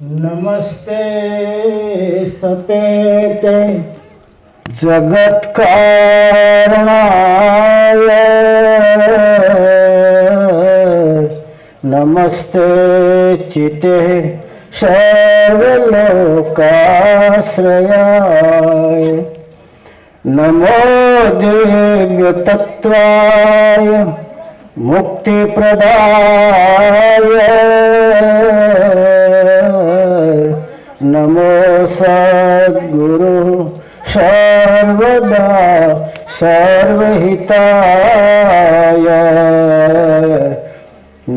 नमस्ते सतेते जगत कारणाय नमस्ते चिते सर्वलोकाश्रयाय नमो दिव्य तत्वाय मुक्तिप्रदाय नमो सद्गुरु सर्वदा सर्वहिताय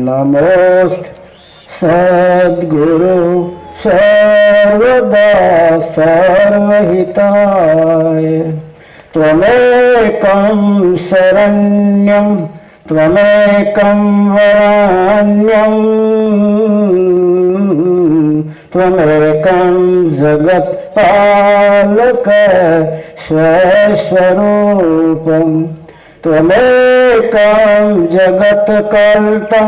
नमो सद्गुरु सर्वदा सर्वहिताय त्वमेकं शरण्यं त्वमेकं वरण्यं त्वमेकं जगत्पालक स्वस्वरूपं त्वमेकं जगत्कर्ता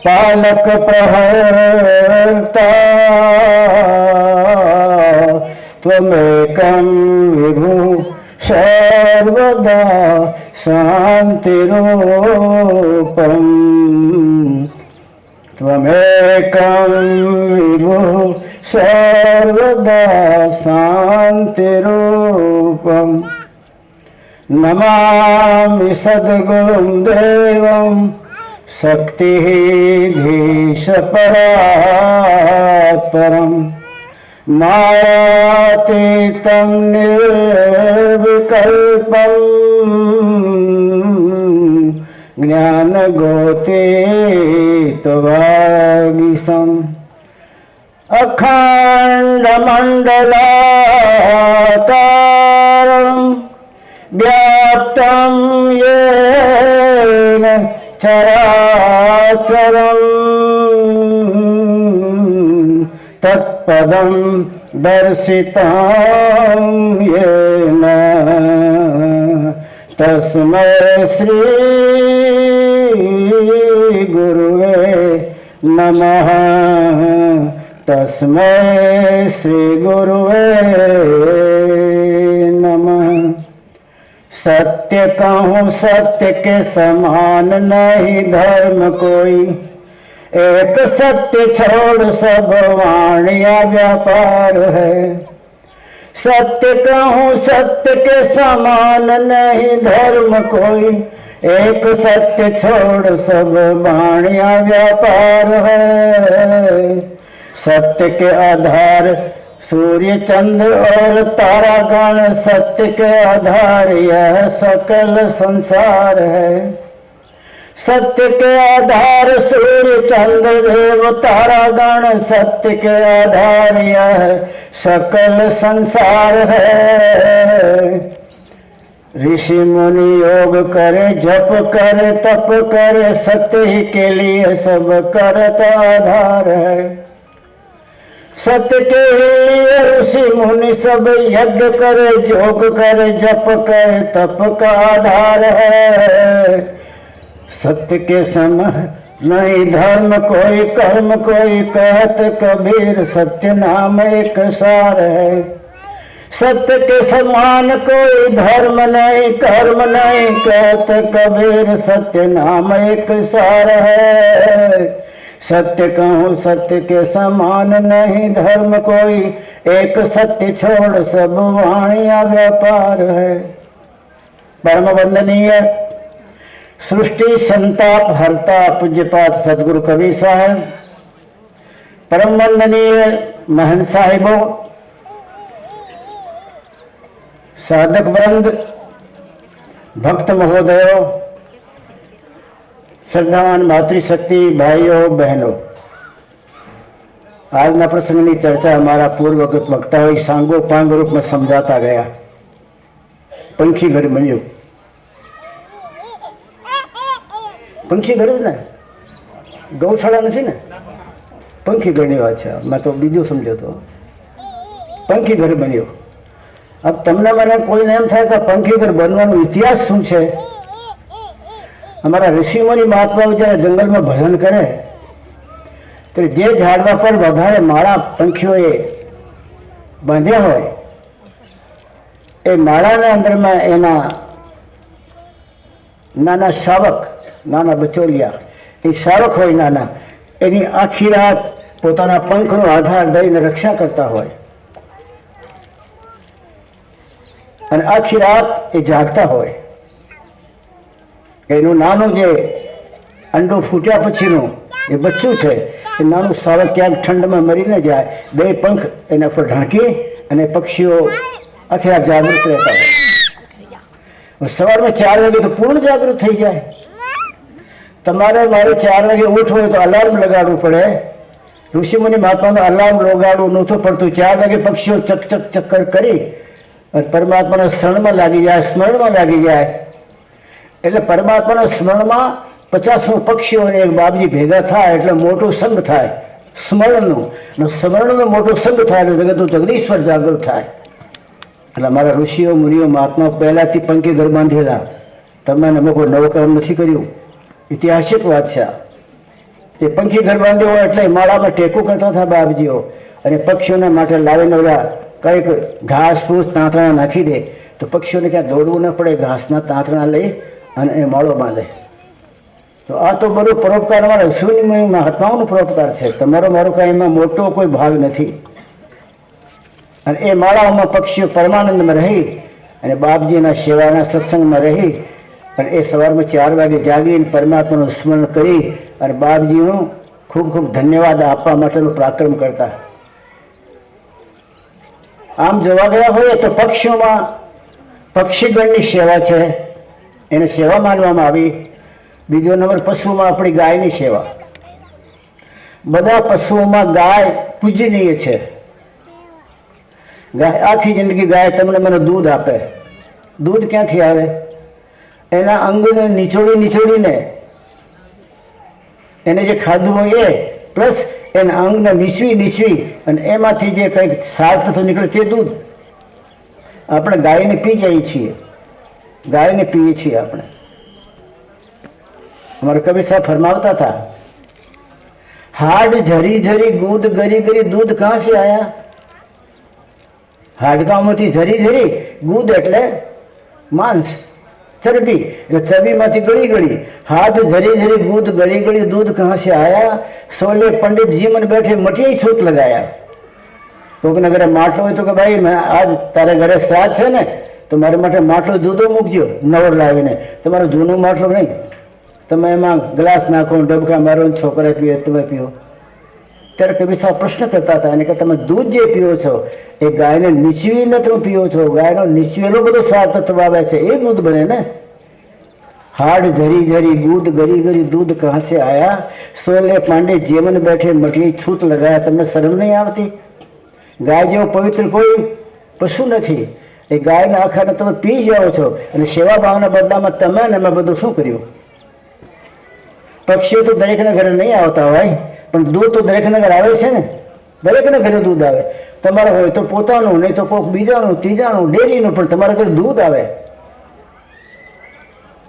पालक प्रहर्ता त्वमेकं विभु सर्वदा शान्तिरूपं त्वमेकं विभु सर्वदा शान्तिरूपं नमामि सद्गुरुं देवं शक्तिधीशपरात्परं मायातीतं निर्विकल्पं ज्ञानगोतीतवागीशम् अखण्डमण्डलाकारं व्याप्तं येन चराचरं तत्पदं दर्शितं येन तस्मै श्री गुरुवे नमः तस्मै श्री गुरुवे नमः। सत्य कहूँ सत्य के समान नहीं धर्म कोई, एक सत्य छोड़ सब वाणियाँ व्यापार है। सत्य कहूँ सत्य के समान नहीं धर्म कोई, एक सत्य छोड़ सब वाणियाँ व्यापार है। सत्य के आधार सूर्य चंद्र और तारागण, सत्य के आधार यह सकल संसार है। सत्य के आधार सूर्य चंद्र देव तारागण, सत्य के आधार यह सकल संसार है। ऋषि मुनि योग करे जप करे तप करे, सत्य ही के लिए सब करता आधार है। सत्य के लिए ऋषि मुनि सब यज्ञ करे योग करे जप करे तप का आधार है। सत्य के समय नहीं धर्म कोई कर्म कोई, कहत कबीर सत्य नाम एक सार है। सत्य के समान कोई धर्म नहीं कर्म नहीं, कहत कबीर सत्य नाम एक सार है। सत्य कहूँ सत्य के समान नहीं धर्म कोई, एक सत्य छोड़ सब वाणियाँ व्यापार है। परम वंदनीय सृष्टि संताप हरता पूज्यपाद सदगुरु कबीर साहब, परम वंदनीय महंत साहिबों, साधक वृंद, भक्त महोदयों, श्रद्धावान मातृशक्ति भाइयों बहनों, આજના પ્રસંગની ચર્ચા અમારા પૂર્વ વક્તાઓએ સાંગો પાંગ રૂપમાં સમજાતા ગયા। પંખી ઘર બન્યું, પંખી ઘર ને ગૌશાળા નથી ને, પંખી ઘરની વાત છે। મેં તો બીજું સમજ્યો તો, પંખી ઘર બન્યો। अब તમને મને કોઈને એમ થાય કે પંખી ઘર બનવાનો ઇતિહાસ શું છે, हमारा ऋषि मुनि महात्मा जरा जंगल में भजन करे તો જે ઝાડવા પર વધારે માળા પંખીઓએ બાંધ્યા હોય એ માળાના અંદરમાં એના નાના શાવક, નાના બચોલિયા, એ શાવક હોય નાના, એની આખી રાત પોતાના પંખનો આધાર દઈને રક્ષા કરતા હોય અને આખી રાત એ જાગતા હોય. એનું નાનું જે અંડું ફૂટ્યા પછીનું એ બચ્ચું છે એ નાનું શાવક ક્યાંક ઠંડમાં મરી ન જાય, બે પંખ એના પર ઢાંકી અને પક્ષીઓ આખી રાત જાગૃત રહેતા હોય. સવારમાં 4 વાગે તો પૂર્ણ જાગૃત થઈ જાય. તમારે મારે 4 વાગે ઉઠવું હોય તો અલાર્મ લગાડવું પડે. ઋષિમુનિ મહાત્માનું અલાર્મ લગાડવું નહોતું પડતું. 4 વાગે પક્ષીઓ ચક ચક્કર કરી પરમાત્માના શરણમાં લાગી જાય, સ્મરણમાં લાગી જાય. એટલે પરમાત્માના સ્મરણમાં 50 પક્ષીઓને એક બાપજી ભેગા થાય એટલે મોટું સંઘ થાય સ્મરણનું. સ્મરણનો મોટો સંઘ થાય એટલે જગતનું જગદીશ્વર જાગૃત થાય. એટલે અમારા ઋષિઓ મુનિઓ મહાત્મા પહેલાથી પંખી ઘર બાંધેલા. તમે અમે કોઈ નવું કામ નથી કર્યું. ઐતિહાસિક વાત છે. તે પંખી ઘર બાંધ્યો હોય એટલે માળામાં ટેકો કરતા હતા બાપજીઓ અને પક્ષીઓના માટે લાવીને ઓલા કંઈક ઘાસ ફૂસ તાંતણા નાખી દે તો પક્ષીઓને ક્યાં દોડવું ન પડે. ઘાસના તાંતણા લઈ અને એ માળો બાંધે. તો આ તો બધો પરોપકાર અમારા ઋષિ મહાત્માઓનો પરોપકાર છે. તમારો મારો કાંઈ એમાં મોટો કોઈ ભાગ નથી. અને એ માળાઓમાં પક્ષીઓ પરમાનંદમાં રહી અને બાપજીના સેવાના સત્સંગમાં રહી અને એ સવારમાં 4 વાગે જાગીને પરમાત્માનું સ્મરણ કરી અને બાપજીનું ખૂબ ખૂબ ધન્યવાદ આપવા માટેનો પ્રાક્રમ કરતા. આમ જોવા ગયા હોય તો પક્ષીઓમાં પક્ષીગણની સેવા છે, એને સેવા માનવામાં આવી. બીજો નંબર પશુઓમાં આપણી ગાયની સેવા. બધા પશુઓમાં ગાય પૂજનીય છે. ગાય આખી જિંદગી ગાય તમને મને દૂધ આપે. દૂધ ક્યાંથી આવે? એના અંગને નીચોડીને એને જે ખાધું હોય એ પ્લસ એના અંગને નીચવી અને એમાંથી જે કંઈક સાર તત્વ નીકળે તે દૂધ આપણે ગાયને પી જઈએ છીએ. ગાયને પીએ છીએ આપણે. हमारे कबीर साहब फरमावता था, हाड झरी झरी गूद गरी गरी दूध कहां से आया? हाडकाમાંથી झरी झरी गूद એટલે માંસ, चर्बी, चर्बीમાંથી गળી गળી. हाथ झरी झरी गूद गली गली दूध कहां से आया? सोले पंडित जी मन बैठे मटिया छूत लगाया. કોકના ઘરે માટલો હોય તો કે ભાઈ આજ તારે ઘરે શ્રાદ્ધ છે ને તો મારે માટે માટલો જુદો મૂકજો નવર લાવીને. તમારું જૂનું માટલું નહીં, તમે એમાં ગ્લાસ નાખો, ડબકા મારો, છોકરા પીવે તમે પીવો. ત્યારે કબીર સાહેબ પ્રશ્ન કરતા હતા અને કે તમે દૂધ જે પીવો છો એ ગાયને નીચવીને તમે પીવો છો. ગાયનો નીચવેલો બધો સાર તત્વ આવે છે એ દૂધ બને ને. हाड झरी झरी दूध गरी गरी दूध कहां से आया? सोले पांडे जीवन बैठे मटिए छूत लगाया. તમને શરમ નહીં આવતી? ગાય જેવો પવિત્ર કોઈ પશુ નથી. એ ગાયના આખાને તમે પી જાઓ છો અને સેવા ભાવના બદલામાં તમે ને મેં બધું શું કર્યું? પક્ષીઓ તો દરેકના ઘરે નહીં આવતા હોય પણ દૂધ તો દરેકના ઘરે આવે છે ને. દરેકના ઘરે દૂધ આવે. તમારે હોય તો પોતાનું, નહીં તો કોઈક બીજાનું, ત્રીજાનું, ડેરીનું, પણ તમારા ઘરે દૂધ આવે.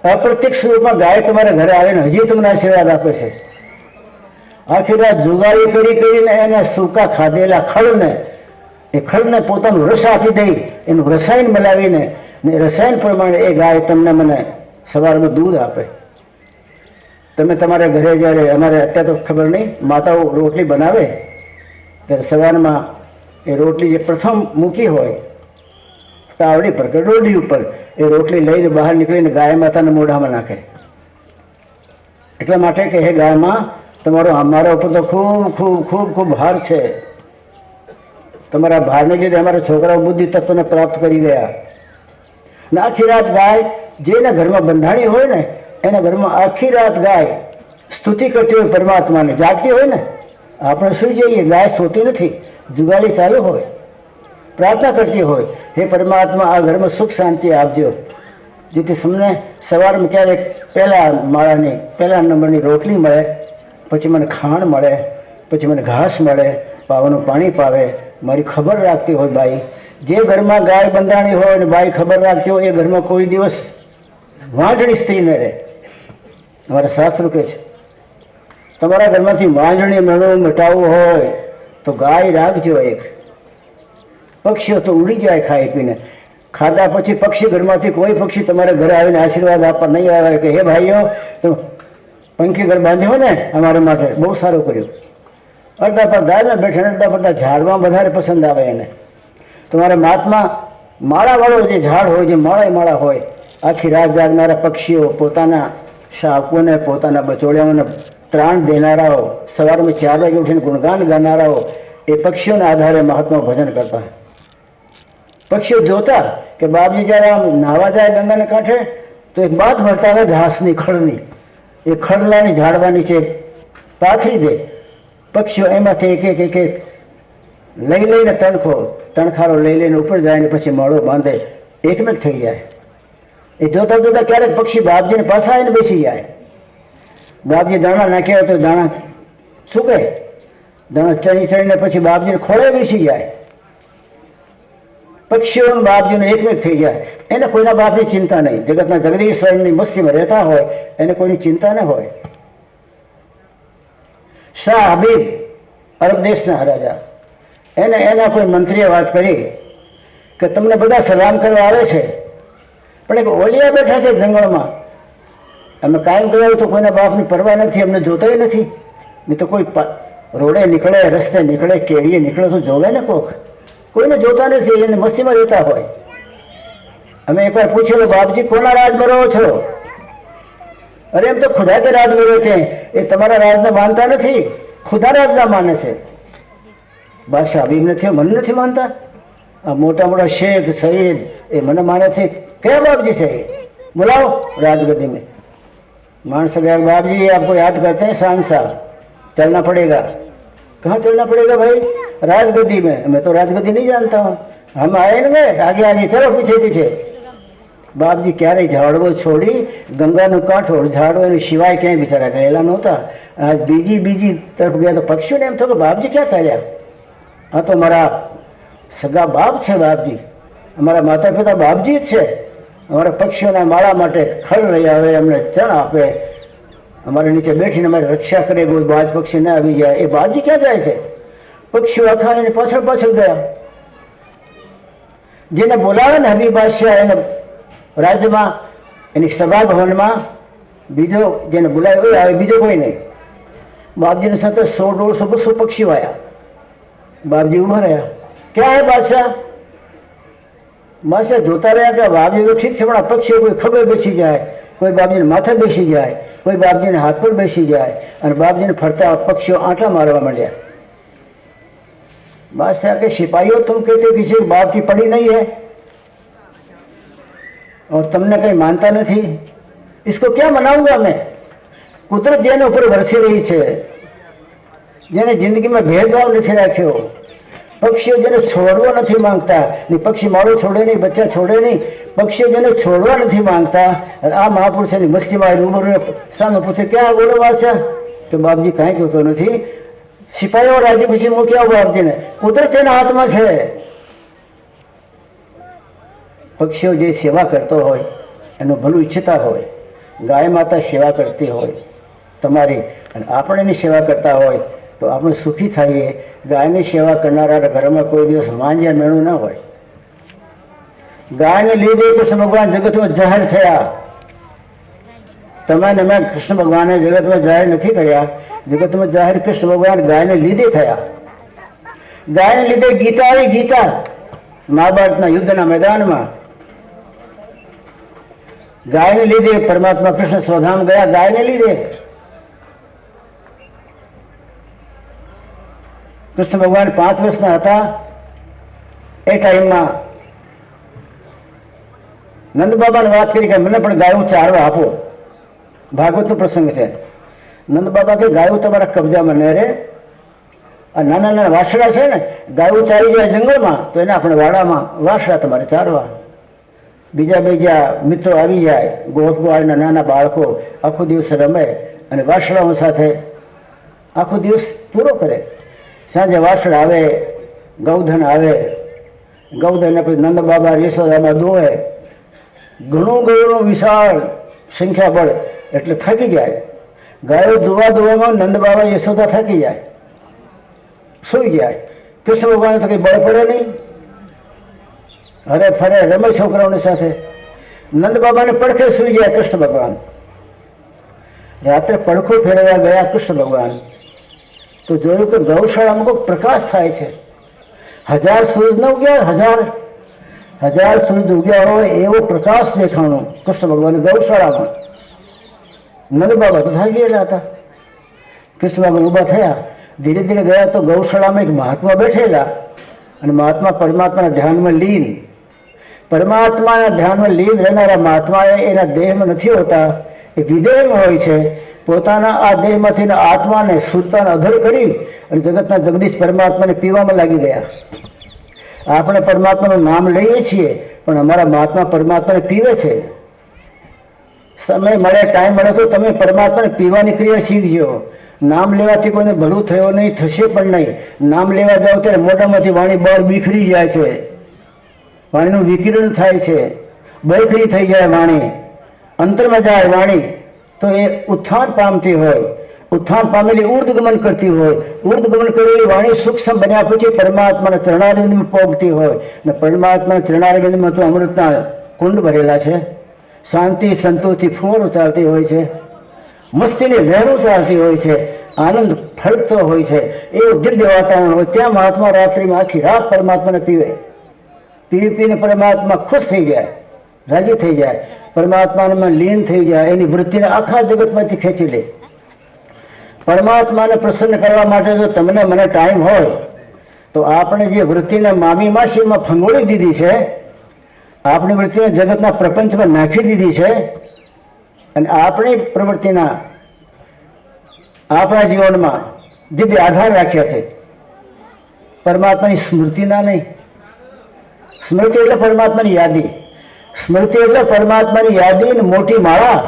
અપ્રત્યક્ષ રૂપમાં ગાય તમારા ઘરે આવે ને હજી તમને આશીર્વાદ આપે છે. આખી રાત જુગારી કરીને એને સૂકા ખાધેલા ખડને, એ ખડને પોતાનું રસ આપી દઈ, એનું રસાયણ મિલાવીને રસાયણ પ્રમાણે એ ગાય તમને મને સવારમાં દૂધ આપે. તમે તમારા ઘરે જ્યારે, અમારે અત્યારે તો ખબર નહીં, માતાઓ રોટલી બનાવે ત્યારે સવારમાં એ રોટલી જે પ્રથમ મૂકી હોય તાવડી પર કે ડોડી ઉપર એ રોટલી લઈને બહાર નીકળીને ગાય માતાના મોઢામાં નાખે. એટલા માટે કે હે ગાયમાં, તમારો અમારા ઉપર તો ખૂબ ખૂબ ખૂબ ખૂબ ભાર છે. તમારા ભારને લીધે અમારા છોકરાઓ બુદ્ધિ તત્વને પ્રાપ્ત કરી ગયા. ને આખી રાત ગાય જેના ઘરમાં બંધાણી હોય ને એના ઘરમાં આખી રાત ગાય સ્તુતિ કરતી હોય પરમાત્માને. જાગતી હોય ને, આપણે સુઈ જઈએ, ગાય સોતી નથી, જુગારી ચાલુ હોય, પ્રાર્થના કરતી હોય, હે પરમાત્મા આ ઘરમાં સુખ શાંતિ આપજો. જેથી તમને સવારમાં ક્યારેક પહેલા નંબરની રોટલી મળે, પછી મને ખાણ મળે, પછી મને ઘાસ મળે, પાવાનું પાણી પાવે. મારી ખબર રાખતી હોય બાઈ. જે ઘરમાં ગાય બંધાણી હોય અને બાઈ ખબર રાખતી હોય એ ઘરમાં કોઈ દિવસ વાંઢણી સ્ત્રી ન રહે. અમારા શાસ્ત્રો કહે છે તમારા ઘરમાંથી માંજણી મેળવું મટાવવું હોય તો ગાય રાખજો એક. પક્ષીઓ તો ઉડી જાય ખાઈ પીને. ખાધા પછી પક્ષી ઘરમાંથી કોઈ પક્ષી તમારા ઘરે આવીને આશીર્વાદ આપવા નહીં આવે કે હે ભાઈઓ તો પંખી ઘર બાંધ્યો ને અમારા માટે બહુ સારું કર્યું. અડધા પર દાળમાં બેઠા અડધા પડતા ઝાડમાં વધારે પસંદ આવે એને. તમારા મહાત્મા માળાવાળો જે ઝાડ હોય, જે માળા હોય, આખી રાત જાગનારા પક્ષીઓ, પોતાના શાકોને પોતાના બચોડિયાઓને ત્રાણ દેનારાઓ, સવારમાં 4 વાગે ઉઠીને ગુણગાન ગાનારાઓ, એ પક્ષીઓના આધારે મહાત્મા ભજન કરતા. પક્ષીઓ જોતા કે બાપજી જ્યારે આમ નાહવા જાય ગંગાને કાંઠે તો એક બાત ભરતા હોય ઘાસની ખડની, એ ખડલાની ઝાડવા નીચે પાથરી દે. પક્ષીઓ એમાંથી એક લઈ લઈને તણખારો લઈ લઈને ઉપર જાય ને પછી માળો બાંધે, એકમેક થઈ જાય. એ જોતા જોતા ક્યારેક પક્ષી બાપજીને પાછા આવીને બેસી જાય. બાપજી દાણા નાખ્યા તો દાણા સૂકે, દાણા ચડીને પછી બાપજીને ખોળે બેસી જાય. પક્ષીઓ બાપજીને એકમેક થઈ જાય. એને કોઈના બાપની ચિંતા નહીં. જગતના જગદીશ્વરની મસ્તીમાં રહેતા હોય એને કોઈની ચિંતા ન હોય. શાહ હબીબ અરબ દેશના રાજા, એના કોઈ મંત્રીએ વાત કરી કે તમને બધા સલામ કરવા આવે છે, પણ એક ઓલિયા બેઠા છે જંગલમાં, અમે કાયમ કહ્યું તો કોઈના બાપની પરવા નથી, અમને જોતાય નથી. નહીં તો કોઈ રોડે નીકળે, રસ્તે નીકળે, કેડીએ નીકળે તો જોવે ને કોક. કોઈને જોતા નથી, એને મસ્તીમાં રહેતા હોય. અમે એકવાર પૂછેલું, બાપજી કોના રાજમાં રહો છો? અરે એમ તો ખુદા કે રાજ મેળવે છે. એ તમારા રાજને માનતા નથી, ખુદા રાજના માને છે. બાદશાહ હબીબ નથી, મને નથી માનતા. આ મોટા મોટા શેખ સઈદ એ મને માને છે. કયા બાપજી છે? बुलाओ राजगद्दी में. मानस गया, बाप जी आपको याद करते हैं शहंशाह, चलना पड़ेगा. कहाँ चलना पड़ेगा भाई? राजगद्दी में. मैं तो राजगद्दी नहीं जानता हूँ, हम आए न गए आगे आगे, चलो पीछे पीछे. બાપજી ક્યારેય ઝાડવો છોડી ગંગાનું કાંઠો ઝાડવો એની સિવાય ક્યાંય બિચારા ગયેલા નહોતા. આજ બીજી તરફ ગયા તો પક્ષીઓને એમ થયું કે બાપજી ક્યાં ચાલ્યા? આ તો મારા સગા બાપ છે બાપજી, અમારા માતા પિતા બાપજી જ છે. અમારા પક્ષીઓના માળા માટે ખડ લઈ આવે, અમને ચણ આપે, અમારે નીચે બેઠીને અમારી રક્ષા કરે, કોઈ બાજ પક્ષી ના આવી જાય. એ બાપજી ક્યાં જાય છે? પક્ષીઓ આખા એની પાછળ પાછળ ગયા. જેને બોલાવે ને હબીબ બાદશાહ એને રાજ્યમાં, એની સભા ભવનમાં બીજો જેને બોલાવ્યો આવે, બીજો કોઈ નહીં. બાપજીને સાથે 100, 150, 200 પક્ષીઓ આવ્યા. બાપજી ઉભા રહ્યા. ક્યાં હે બાદશાહ? બાદશાહ જોતા રહ્યા કે બાપજી તો ઠીક છે, પણ આ પક્ષીઓ કોઈ ખભે બેસી જાય, કોઈ બાપજીને માથે બેસી જાય, કોઈ બાપજીને હાથ પર બેસી જાય, અને બાપજીને ફરતા પક્ષીઓ આંટા મારવા માંડ્યા. बादशाह के सिपाहियों तुम कहते हो किसी बाप की पड़ी नहीं है और तुमने कहीं मानता नहीं, इसको क्या मनाऊंगा मैं? कुदरत जेने ऊपर वरसी रही है, जेने जिंदगी में भेदभाव नहीं राख्यो, पक्षीओ जेने छोड़वा नहीं मांगता, पक्षी मारो छोड़े नहीं, बच्चा छोड़े नहीं, पक्षीओ जेने छोड़वा नहीं मांगता. आ महापुरुष मस्ती में रूबरू सामने पूछे क्या बोलो बादशाह? तो बाप जी कहीं कहते नहीं, સિપાહીઓ રાજ્ય પછી મૂક્યા બાપજીને, કુદરત એના હાથમાં છે. પક્ષીઓ જે સેવા કરતો હોય એનું ભલું ઈચ્છતા હોય, ગાય માતા સેવા કરતી હોય તમારી, અને આપણે એની સેવા કરતા હોય તો આપણે સુખી થઈએ. ગાયની સેવા કરનારા ઘરમાં કોઈ દિવસ માંજ્યા મેળું ના હોય. ગાયને લીધે કૃષ્ણ ભગવાન જગતમાં જાહેર થયા. તમે ને મેં કૃષ્ણ ભગવાને જગતમાં જાહેર નથી કર્યા. જગતમાં જાહેર કૃષ્ણ ભગવાન ગાયને લીધે થયા. ગાયને લીધે ગીતા આવી. ગીતા મહાભારતના યુદ્ધના મેદાનમાં ગાયને લીધે પરમાત્મા કૃષ્ણ સ્વધામ ગયા. ગાયને લીધે કૃષ્ણ ભગવાન 5 વર્ષના હતા. એ ટાઈમમાં નંદ બાબાને વાત કરી કે મને પણ ગાયું ચારવા આપો. ભાગવતનો પ્રસંગ છે. નંદ બાબા કે ગાયું તમારા કબજામાં ન રહે, આ નાના નાના વાસડા છે ને, ગાયું ચારી જાય જંગલમાં તો એને આપણે વાડામાં વાસડા તમારે ચારવા. બીજા મિત્રો આવી જાય, ગોપગોવાળના નાના બાળકો આખો દિવસ રમે અને વાસડાઓ સાથે આખો દિવસ પૂરો કરે. સાંજે વાસડા આવે, ગૌધન આવે, ગૌધનને પછી નંદ બાબા યશોદામાં દોવે. ઘણું વિશાળ સંખ્યાબળ એટલે થાકી જાય. ગાયો દુવા દુવામાં નંદ બાબા યશોદા થાકી જાય, સુઈ જાય. કૃષ્ણ ભગવાન તો કઈ બળ પડે નહીં, હરે ફરે રમે છોકરાઓની સાથે. નંદ બાબાને પડખે સુઈ ગયા કૃષ્ણ ભગવાન. રાત્રે પડખું ફેરવા ગયા કૃષ્ણ ભગવાન તો જોયું કે ગૌશાળામાં કોઈ પ્રકાશ થાય છે. 1000 સૂરજ ન ઉગ્યા, 1000 સૂરજ ઉગ્યા હોય એવો પ્રકાશ દેખાણો કૃષ્ણ ભગવાન ગૌશાળામાં. નંદ બાબા તો થાકી ગયેલા હતા. કૃષ્ણ ભગવાન ઊભા થયા, ધીરે ધીરે ગયા તો ગૌશાળામાં એક મહાત્મા બેઠેલા અને મહાત્મા પરમાત્માના ધ્યાનમાં લીન. પરમાત્માના ધ્યાનમાં લીન રહેનારા મહાત્મા એના દેહમાં નથી હોતા, એ વિદેહમાં હોય છે. પોતાના આ દેહમાંથી આત્માને સુરતાને અધર કરી અને જગતના જગદીશ પરમાત્માને પીવામાં લાગી ગયા. આપણે પરમાત્માનું નામ લઈએ છીએ પણ અમારા મહાત્મા પરમાત્માને પીવે છે. સમય મળે, ટાઈમ મળે તો તમે પરમાત્માને પીવાની ક્રિયા શીખજો. નામ લેવાથી કોઈને ભલું થયો નહીં, થશે પણ નહીં. નામ લેવા જાવ ત્યારે મોઢામાંથી વાણી બળ બીખરી જાય છે, વાણીનું વિકિરણ થાય છે, બળખરી થઈ જાય વાણી, અંતરમાં જાય વાણી તો એ ઉત્થાન પામતી હોય. ઉત્થાન પામેલી ઉર્ધગમન કરતી હોય. ઉર્ધગમન કરેલી વાણી સૂક્ષ્મ બન્યા પછી પરમાત્માના ચરણારવિંદમાં પહોંચતી હોય ને પરમાત્માના ચરણારવિંદમાં તો અમૃતના કુંડ ભરેલા છે. શાંતિ સંતોષથી ફુવારો ચાલતી હોય છે, મસ્તીની લહેરો ચાલતી હોય છે, આનંદ ફળતો હોય છે. એવું દિવ્ય વાતાવરણ હોય. ત્યાં મહાત્મા રાત્રિમાં આખી રાત પરમાત્માને પીવે. પી પીને પરમાત્મા ખુશ થઈ જાય, રાજી થઈ જાય, પરમાત્મામાં લીન થઈ જાય. એની વૃત્તિને આખા જગતમાંથી ખેંચી લે. પરમાત્માને પ્રસન્ન કરવા માટે જો તમને મને ટાઈમ હોય તો આપણે જે વૃત્તિને મામી માસીમાં ફંગોળી દીધી છે, આપણી વૃત્તિને જગતના પ્રપંચમાં નાખી દીધી છે અને આપણી પ્રવૃત્તિના આપણા જીવનમાં દિવ્ય આધાર રાખ્યા છે, પરમાત્માની સ્મૃતિના નહીં. સ્મૃતિ એટલે પરમાત્માની યાદી. સ્મૃતિ એટલે પરમાત્માની યાદી ને મોટી માળા.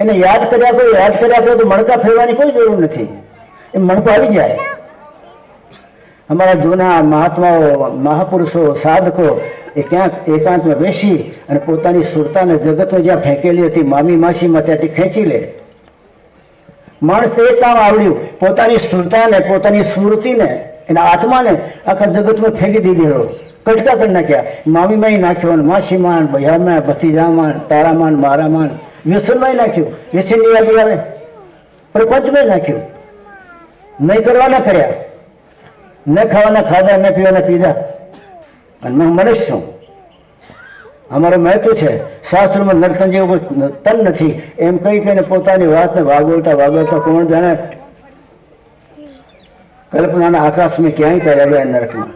એને યાદ કર્યા કરો તો મણકા ફેરવાની કોઈ જરૂર નથી, એ મણકો આવી જાય. અમારા જૂના મહાત્માઓ, મહાપુરુષો, સાધકો એ ક્યાંક એકાંતમાં બેસી અને પોતાની સુરતાને જગતમાં જ્યાં ફેંકેલી હતી મામી માસીમાં ત્યાંથી ખેંચી લે. માણસને એ કામ આવડ્યું, પોતાની સુરતાને, પોતાની સ્મૃતિને, એના આત્માને આખા જગતમાં ફેંકી દીધેલો, કટકા કરી નાખ્યા. મામીમાં નાખ્યો, માસીમાન, ભૈયામાં, ભતીજામાં, તારામાન, મારામાન, વ્યસનમાં નાખ્યું. વ્યસનની યાદી આવે, પ્રપંચમાં નાખ્યું. નહીં કરવાના કર્યા, ન ખાવાના ખાધા, ન પીવાના પીધા. અને હું મનુષ્ય છું, અમારું મહત્વ છે. શાસ્ત્રોમાં નર્તન જેવું તન નથી એમ કહી કહીને પોતાની વાતને વાગોળતા કોણ જાણે કલ્પનાના આકાશમાં ક્યાંય ચાલ્યા ગયા નરકમાં.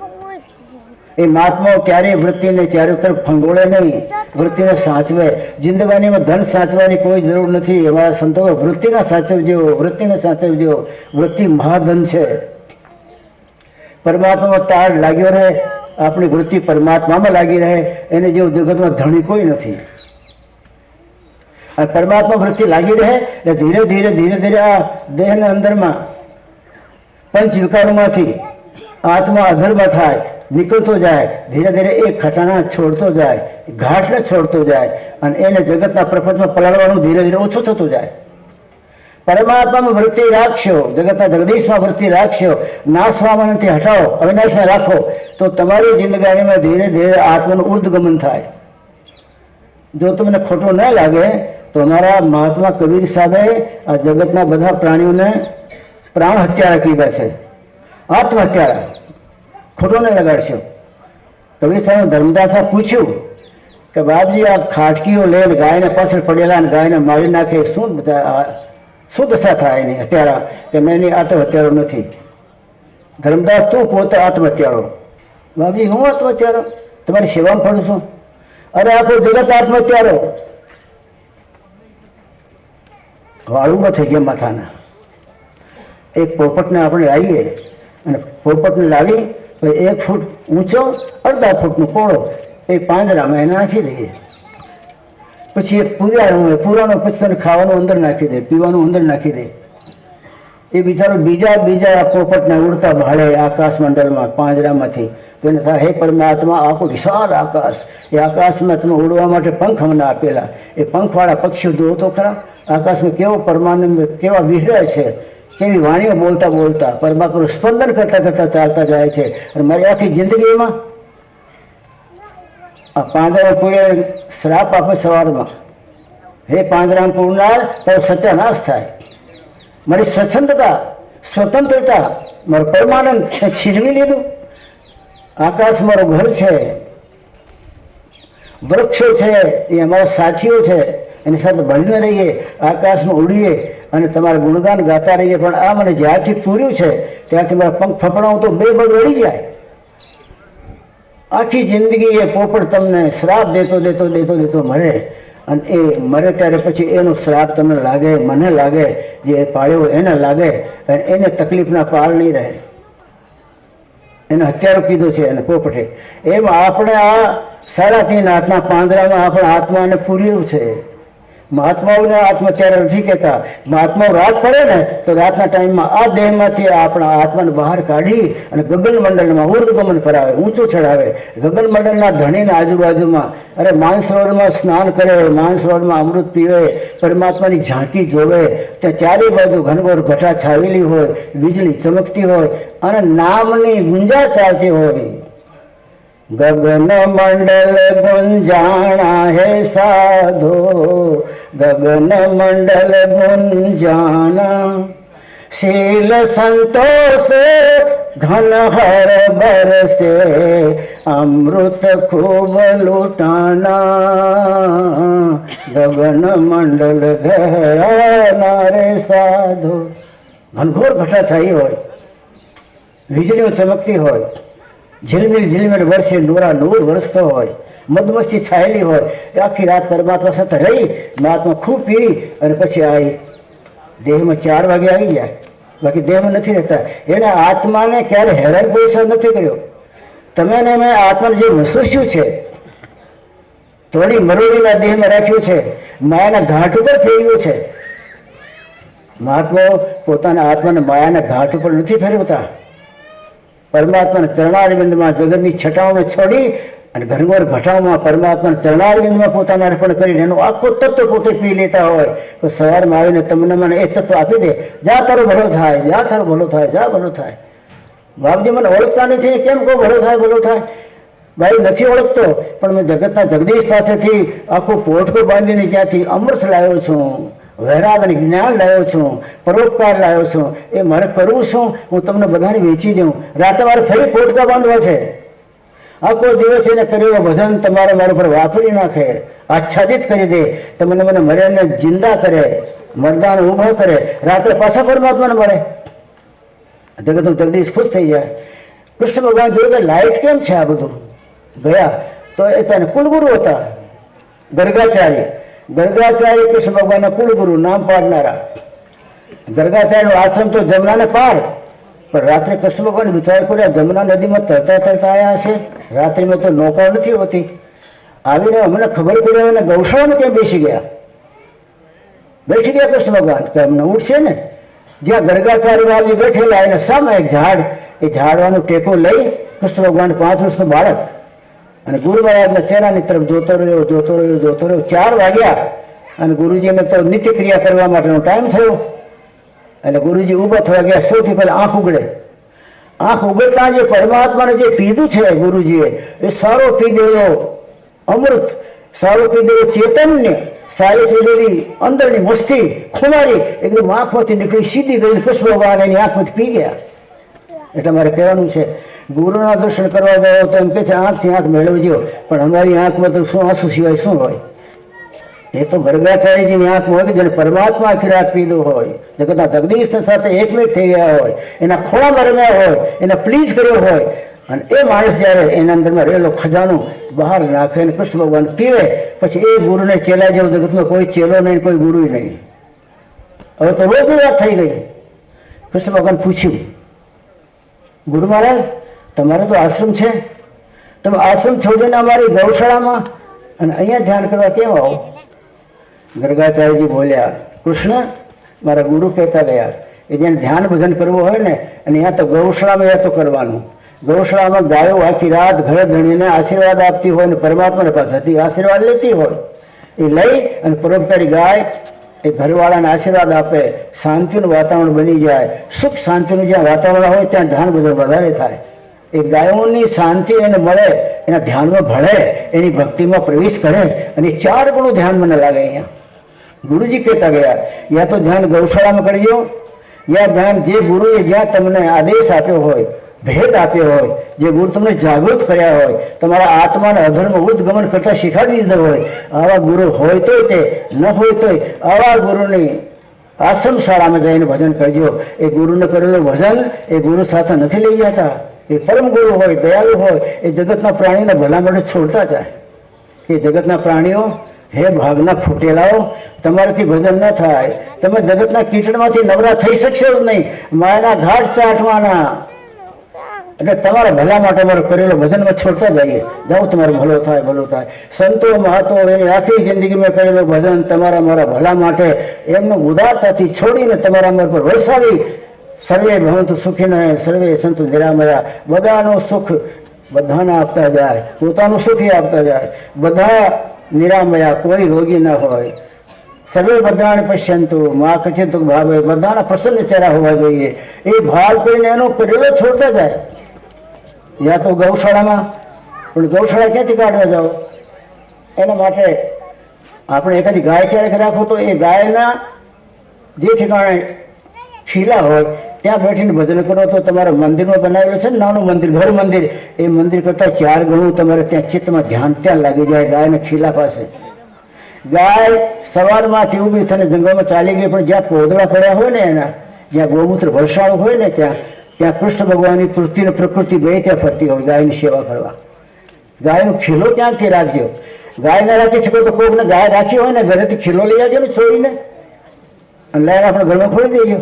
એ મહાત્માઓ ક્યારેય વૃત્તિને ચારે તરફ ફંગોળે નહીં, વૃત્તિને સાચવે. જિંદગાનીમાં ધન સાચવાની કોઈ જરૂર નથી. અમારા સંતો વૃત્તિના સાચવજો, વૃત્તિને સાચવજો. વૃત્તિ મહાધન છે. પરમાત્મામાં તાળ લાગ્યો રહે, આપણી વૃત્તિ પરમાત્મામાં લાગી રહે, એને જેવું જગતમાં ધણી કોઈ નથી. અને પરમાત્મા વૃત્તિ લાગી રહે એટલે ધીરે ધીરે ધીરે ધીરે આ દેહના અંદરમાં પંચ વિકારોમાંથી આત્મા અધર્મ થાય, નીકળતો જાય. ધીરે ધીરે એ ખટાણા છોડતો જાય, ઘાટને છોડતો જાય અને એને જગતના પ્રપંચમાં પલાળવાનું ધીરે ધીરે ઓછું થતું જાય. પરમાત્મામાં વૃત્તિ રાખશો, જગતના જગદીશમાં વૃત્તિ રાખશો, નાશવામાંથી હટાવો, અવિનાશમાં રાખો તો તમારી જિંદગાનીમાં ધીરે ધીરે આત્માનું ઉર્ધગમન થાય. જો તમને ખોટું ન લાગે તો અમારા મહાત્મા કબીર સાહેબે આ જગતના બધા પ્રાણીઓને પ્રાણ હત્યારા કીધા છે, આત્મહત્યારા. ખોટું ન લગાડશો. કબીર સાહેબ ધર્મદાસે પૂછ્યું કે બાપજી આ ખાટકીઓ લઈને ગાયને પાછળ પડેલા અને ગાયને મારી નાખે, શું દશા થાય એની હત્યારા? કે નહીં, આ તો હત્યારો નથી. ધર્મદાસ તું પોતે આત્મહત્યારો. બાપજી હું આત્મહત્યારો? તમારી સેવામાં ફરું છું. અરે આખું જગત આત્મહત્યારો. વાળુમાં થઈ ગયા માથાના. એક પોપટને આપણે લાવીએ અને પોપટને લાવી 1 ફૂટ ઊંચો, અડધા ફૂટનો પહોળો એ પાંજરામાં એને નાખી દઈએ. પછી એ પુરાણો પછી તને ખાવાનું અંદર નાખી દે, પીવાનું અંદર નાખી દે. એ બિચારો બીજા પોપટને ઉડતા ભાડે આકાશ મંડળમાં પાંજરામાંથી તો એને થાય, હે પરમાત્મા, આખું વિશાળ આકાશ, એ આકાશમાં તમે ઉડવા માટે પંખ મને આપેલા, એ પંખવાળા પક્ષીઓ જુઓ તો ખરા, આકાશમાં કેવો પરમાનંદ, કેવા વિહરે છે, કેવી વાણીઓ બોલતા બોલતા પરમાત્માનું સ્પંદન કરતા કરતા ચાલતા જાય છે. અને મારી આખી જિંદગીમાં આ પાંજરામાં પૂરે શ્રાપ આપે સવારમાં, હે પાંજરામાં પૂરનાર, તારો સત્યાનાશ થાય. મારી સ્વચ્છંદતા, સ્વતંત્રતા, મારો પરમાનંદ છીનવી લીધું. આકાશ મારો ઘર છે, વૃક્ષો છે એ અમારા સાથીઓ છે, એની સાથે ભળીને રહીએ, આકાશમાં ઉડીએ અને તમારા ગુણગાન ગાતા રહીએ. પણ આ મને જ્યારથી પૂર્યું છે ત્યારથી મારા પંખ ફફડાવું તો બે બગ વળી જાય. આખી જિંદગી એ પોપટ તમને શ્રાપ દેતો દેતો દેતો દેતો મરે, અને એ મરે ત્યારે પછી એનો શ્રાપ તમને લાગે, મને લાગે, જે પાળ્યો એને લાગે, અને એને તકલીફના પાર નહીં રહે. એને હત્યારો કીધો છે એને પોપટે. એમ આપણે આ 3.5 હાથના પાંજરામાં આપણા આત્માને પૂર્યું છે. મહાત્માઓને આત્મા ત્યારે નથી કહેતા. મહાત્માઓ રાત પડે ને તો રાતના ટાઈમમાં આ દેહમાંથી આપણા આત્માને બહાર કાઢી અને ગગનમંડળમાં ઉર્ધગમન કરાવે, ઊંચું ચડાવે. ગગનમંડળના ધણીના આજુબાજુમાં અરે માનસરોવરમાં સ્નાન કરે, માનસરોવરમાં અમૃત પીવે, પરમાત્માની ઝાંકી જોવે. ત્યાં ચારે બાજુ ઘનઘોર ઘટા છાવેલી હોય, વીજળી ચમકતી હોય અને નામની ગુંજા ચાલતી હોય. ગગન મંડલ ગુંજાણા હે સાધો, ગગન મંડલ ગુંજાણા, શીલ સંતોષ ઘન હર બરસે, અમૃત ખૂબ લૂટાના, ગગન મંડલ ઘેરાના રે સાધો. ઘનઘોર ઘટા છાઈ હોય, વીજળીઓ ચમકતી હોય, ઝીલમિલ ઝીલમિલ વર્ષે નૂરા નૂર વરસતો હોય, મધમસ્તી છાયેલી હોય. આખી રાત પરમાત્મા સાથે રહી, મહાત્મા ખૂબ પી અને પછી આવી દેહમાં 4 વાગે આવી જાય, બાકી દેહમાં નથી રહેતા. એને આત્માને ક્યારે હેરાન પરેશાન નથી કર્યો. તમે ને મેં આત્માને જે મસૂસ્યું છે, થોડી મરોડીના દેહમાં રાખ્યું છે, માયાના ઘાટ ઉપર ફેરવ્યું છે. મહાત્માઓ પોતાના આત્માને માયાના ઘાટ ઉપર નથી ફેરવતા. પરમાત્માના ચરણારવિંદમાં જગતની છટાઓને છોડી અને ઘનઘોર ઘટાઓમાં પરમાત્માના ચરણારવિંદમાં પોતાને અર્પણ કરીને એનું આખું તત્વ પોતે પી લેતા હોય તો સવારમાં આવીને તમને મને એ તત્વ આપી દે, જા તારો ભલો થાય, જા તારો ભલો થાય, જા ભલો થાય. બાપજી મને ઓળખતા નથી, કેમ કહો ભલો થાય ભલો થાય? ભાઈ નથી ઓળખતો, પણ મેં જગતના જગદીશ પાસેથી આખું પોટકો બાંધીને ત્યાંથી અમૃત લાવ્યો છું, વૈરાગ અને જ્ઞાન લાવ્યો છું, પરોપકાર લાવ્યો છું. એ મારે કરવું શું? હું તમને બધાને વેચી દઉં. રાતે મારે ફરી પોટકા બાંધવા છે. આખો દિવસ એને કરેલો ભજન તમારે મારા પર વાપરી નાખે, આચ્છાદિત કરી દે, તમને મને મર્યાદને જિંદા કરે, મરદાને ઊભા કરે, રાત્રે પાછા પરમાત્માને મળે. જગતનું જગદીશ ખુશ થઈ જાય. કૃષ્ણ ભગવાન જોયું કે લાઇટ કેમ છે આ બધું ગયા તો એ તેને કુલગુરુ હતા ગર્ગાચાર્ય. ગર્ગાચાર્ય કૃષ્ણ ભગવાનના કુલગુરુ, નામ પાડનારા. ગર્ગાચાર્યનો આશ્રમ તો જમનાને પાર, પણ રાત્રે કૃષ્ણ ભગવાન વિચાર કર્યા જમના નદીમાં તરતા તરતા આવ્યા હશે, રાત્રિમાં તો નૌકાઓ નથી હોતી. આવીને અમને ખબર પડી અને ગૌશાળામાં કેમ બેસી ગયા કૃષ્ણ ભગવાન કે અમને ઉઠશે ને. જ્યાં ગર્ગાચાર્ય બાબજી બેઠેલા એને સામે એક ઝાડ, એ ઝાડવાનો ટેકો લઈ કૃષ્ણ ભગવાન 5 વર્ષનું બાળક અને ગુરુ મહારાજના ચહેરાની તરફ જોતો રહ્યો, જોતો રહ્યો, જોતો રહ્યો. 4 વાગ્યા અને ગુરુજીને તો નિત્ય ક્રિયા કરવા માટેનો ટાઈમ થયો. એટલે ગુરુજી ઊભા થવા ગયા. સૌથી પહેલા આંખ ઉગડે. આંખ ઉગડતા જે પરમાત્માને જે પીધું છે ગુરુજીએ, એ સારો પીધેલો અમૃત, સારો પીધેલો ચેતન્ય, સારી પીધેલી અંદરની મસ્તી ખુમારી એકદમ આંખમાંથી નીકળી સીધી ગઈ કૃષ્ણ ભગવાન એની આંખમાંથી પી ગયા. એટલે મારે કહેવાનું છે, ગુરુના દર્શન કરવા જાઓ તો એમ કે છે આંખથી આંખ મેળવજો, પણ અમારી આંખમાં તો શું આંસુ સિવાય શું હોય? એ તો ગર્ગાચાર્યજીની આંખમાં હોય કે જેને પરમાત્મા આખી રાત પીધું હોય, જગતના જગદીશ સાથે એકમેક થઈ ગયા હોય, એના ખોળામાં રમ્યા હોય, એને પ્લીઝ કર્યો હોય, અને એ માણસ જ્યારે એના અંદરમાં રહેલો ખજાનો બહાર નાખે અને કૃષ્ણ ભગવાન પીવે, પછી એ ગુરુને ચેલા જેવો જગતમાં કોઈ ચેલો નહીં, કોઈ ગુરુ નહીં. હવે તો રોજની વાત થઈ ગઈ. કૃષ્ણ ભગવાન પૂછ્યું, ગુરુ મહારાજ તમારો તો આશ્રમ છે, તમે આશ્રમ છોડીને અમારી ગૌશાળામાં અને અહીંયા ધ્યાન કરવા કેમ આવો? ગર્ગાચાર્યજી બોલ્યા, કૃષ્ણ મારા ગુરુ કહેતા ગયા એ જેને ધ્યાન ભજન કરવું હોય ને, અને અહીંયા તો ગૌશાળામાં યા તો કરવાનું, ગૌશાળામાં ગાયો આખી રાત ઘરે ધણીને આશીર્વાદ આપતી હોય અને પરમાત્માના પાસેથી આશીર્વાદ લેતી હોય, એ લઈ અને પરોપકારી ગાય એ ઘરવાળાને આશીર્વાદ આપે, શાંતિનું વાતાવરણ બની જાય. સુખ શાંતિનું જ્યાં વાતાવરણ હોય ત્યાં ધ્યાન બધું વધારે થાય. એ ગાયોની શાંતિ એને મળે, એના ધ્યાનમાં ભળે, એની ભક્તિમાં પ્રવેશ કરે અને 4 ગણું ધ્યાન મને લાગે. અહીંયા ગુરુજી કહેતા ગયા, યા તો ધ્યાન ગૌશાળામાં કરજો, યા ધ્યાન જે ગુરુએ જ્યાં તમને આદેશ આપ્યો હોય, ભેદ આપ્યો હોય, જે ગુરુ તમને જાગૃત કર્યા હોય, તમારા આત્માને અધર્મ ઉદ્ગમન કરતા શીખવાડી દીધો હોય, આવા ગુરુ હોય તોય તે, ન હોય તોય આવા ગુરુની આશ્રમ શાળામાં જઈને ભજન કરજો. એ ગુરુને કરેલું ભજન એ ગુરુ સાથે નથી લઈ જતા. એ પરમ ગુરુ હોય, દયાળુ હોય, એ જગતના પ્રાણીને ભલા માટે છોડતા જાય. એ જગતના પ્રાણીઓ, હે ભાગના ફૂટેલાઓ, તમારાથી ભજન ન થાય. તમે જગતના કીચડમાંથી નવરા થઈ શકશો જ નહીં. માયાના ઘાટ ચાટવાના. એટલે તમારા ભલા માટે મારો કરેલો ભજનમાં છોડતા જઈએ. જાઓ, તમારો ભલો થાય, ભલો થાય. સંતો મહાતો એની આખી જિંદગીમાં કરેલું ભજન તમારા મારા ભલા માટે એમનું ઉદારતાથી છોડીને તમારા અમારા પર વરસાવી. સર્વે ભવંતુ સુખીને સર્વે સંતુ નિરામયા. બધાનું સુખ બધાને આપતા જાય, પોતાનું સુખ આપતા જાય. બધા નિરામયા, કોઈ રોગી ન હોય. સર્વે બધાને પશ્યંતુ મા કચિત ભાવે. બધાના પ્રસન્ન ચહેરા હોવા જોઈએ. એ ભાવ કોઈને એનો કરેલો છોડતા જાય. યા તો ગૌશાળામાં, પણ ગૌશાળા ક્યાંથી કાઢવા જાઓ? એના માટે આપણે એકાદી ગાય ક્યારેક રાખો તો એ ગાયના જે ઠેકાણે ખીલા હોય ત્યાં બેઠીને ભજન કરો તો તમારા મંદિરમાં બનાવેલું છે ને નાનું મંદિર, ઘર મંદિર, એ મંદિર કરતાં 4 ગણું તમારે ત્યાં ચિત્તમાં ધ્યાન ત્યાં લાગી જાય ગાયના ખીલા પાસે. ગાય સવારમાંથી ઊભી થઈને જંગલમાં ચાલી ગઈ, પણ જ્યાં પોદળા પડ્યા હોય ને એના, જ્યાં ગૌમૂત્ર વરસાળ હોય ને ત્યાં કૃષ્ણ ભગવાનની પૃથ્વી ને પ્રકૃતિ બે ત્યાં ફરતી હોય ગાયની સેવા કરવા. ગાયનો ખીલો ક્યાંથી રાખજો? ગાય ના રાખી શકો તો કોઈકને ગાય રાખી હોય ને ઘરેથી ખીલો લઈ આવજો ને ચોરીને, અને લઈને આપણે ઘરમાં ખોલી દેજો.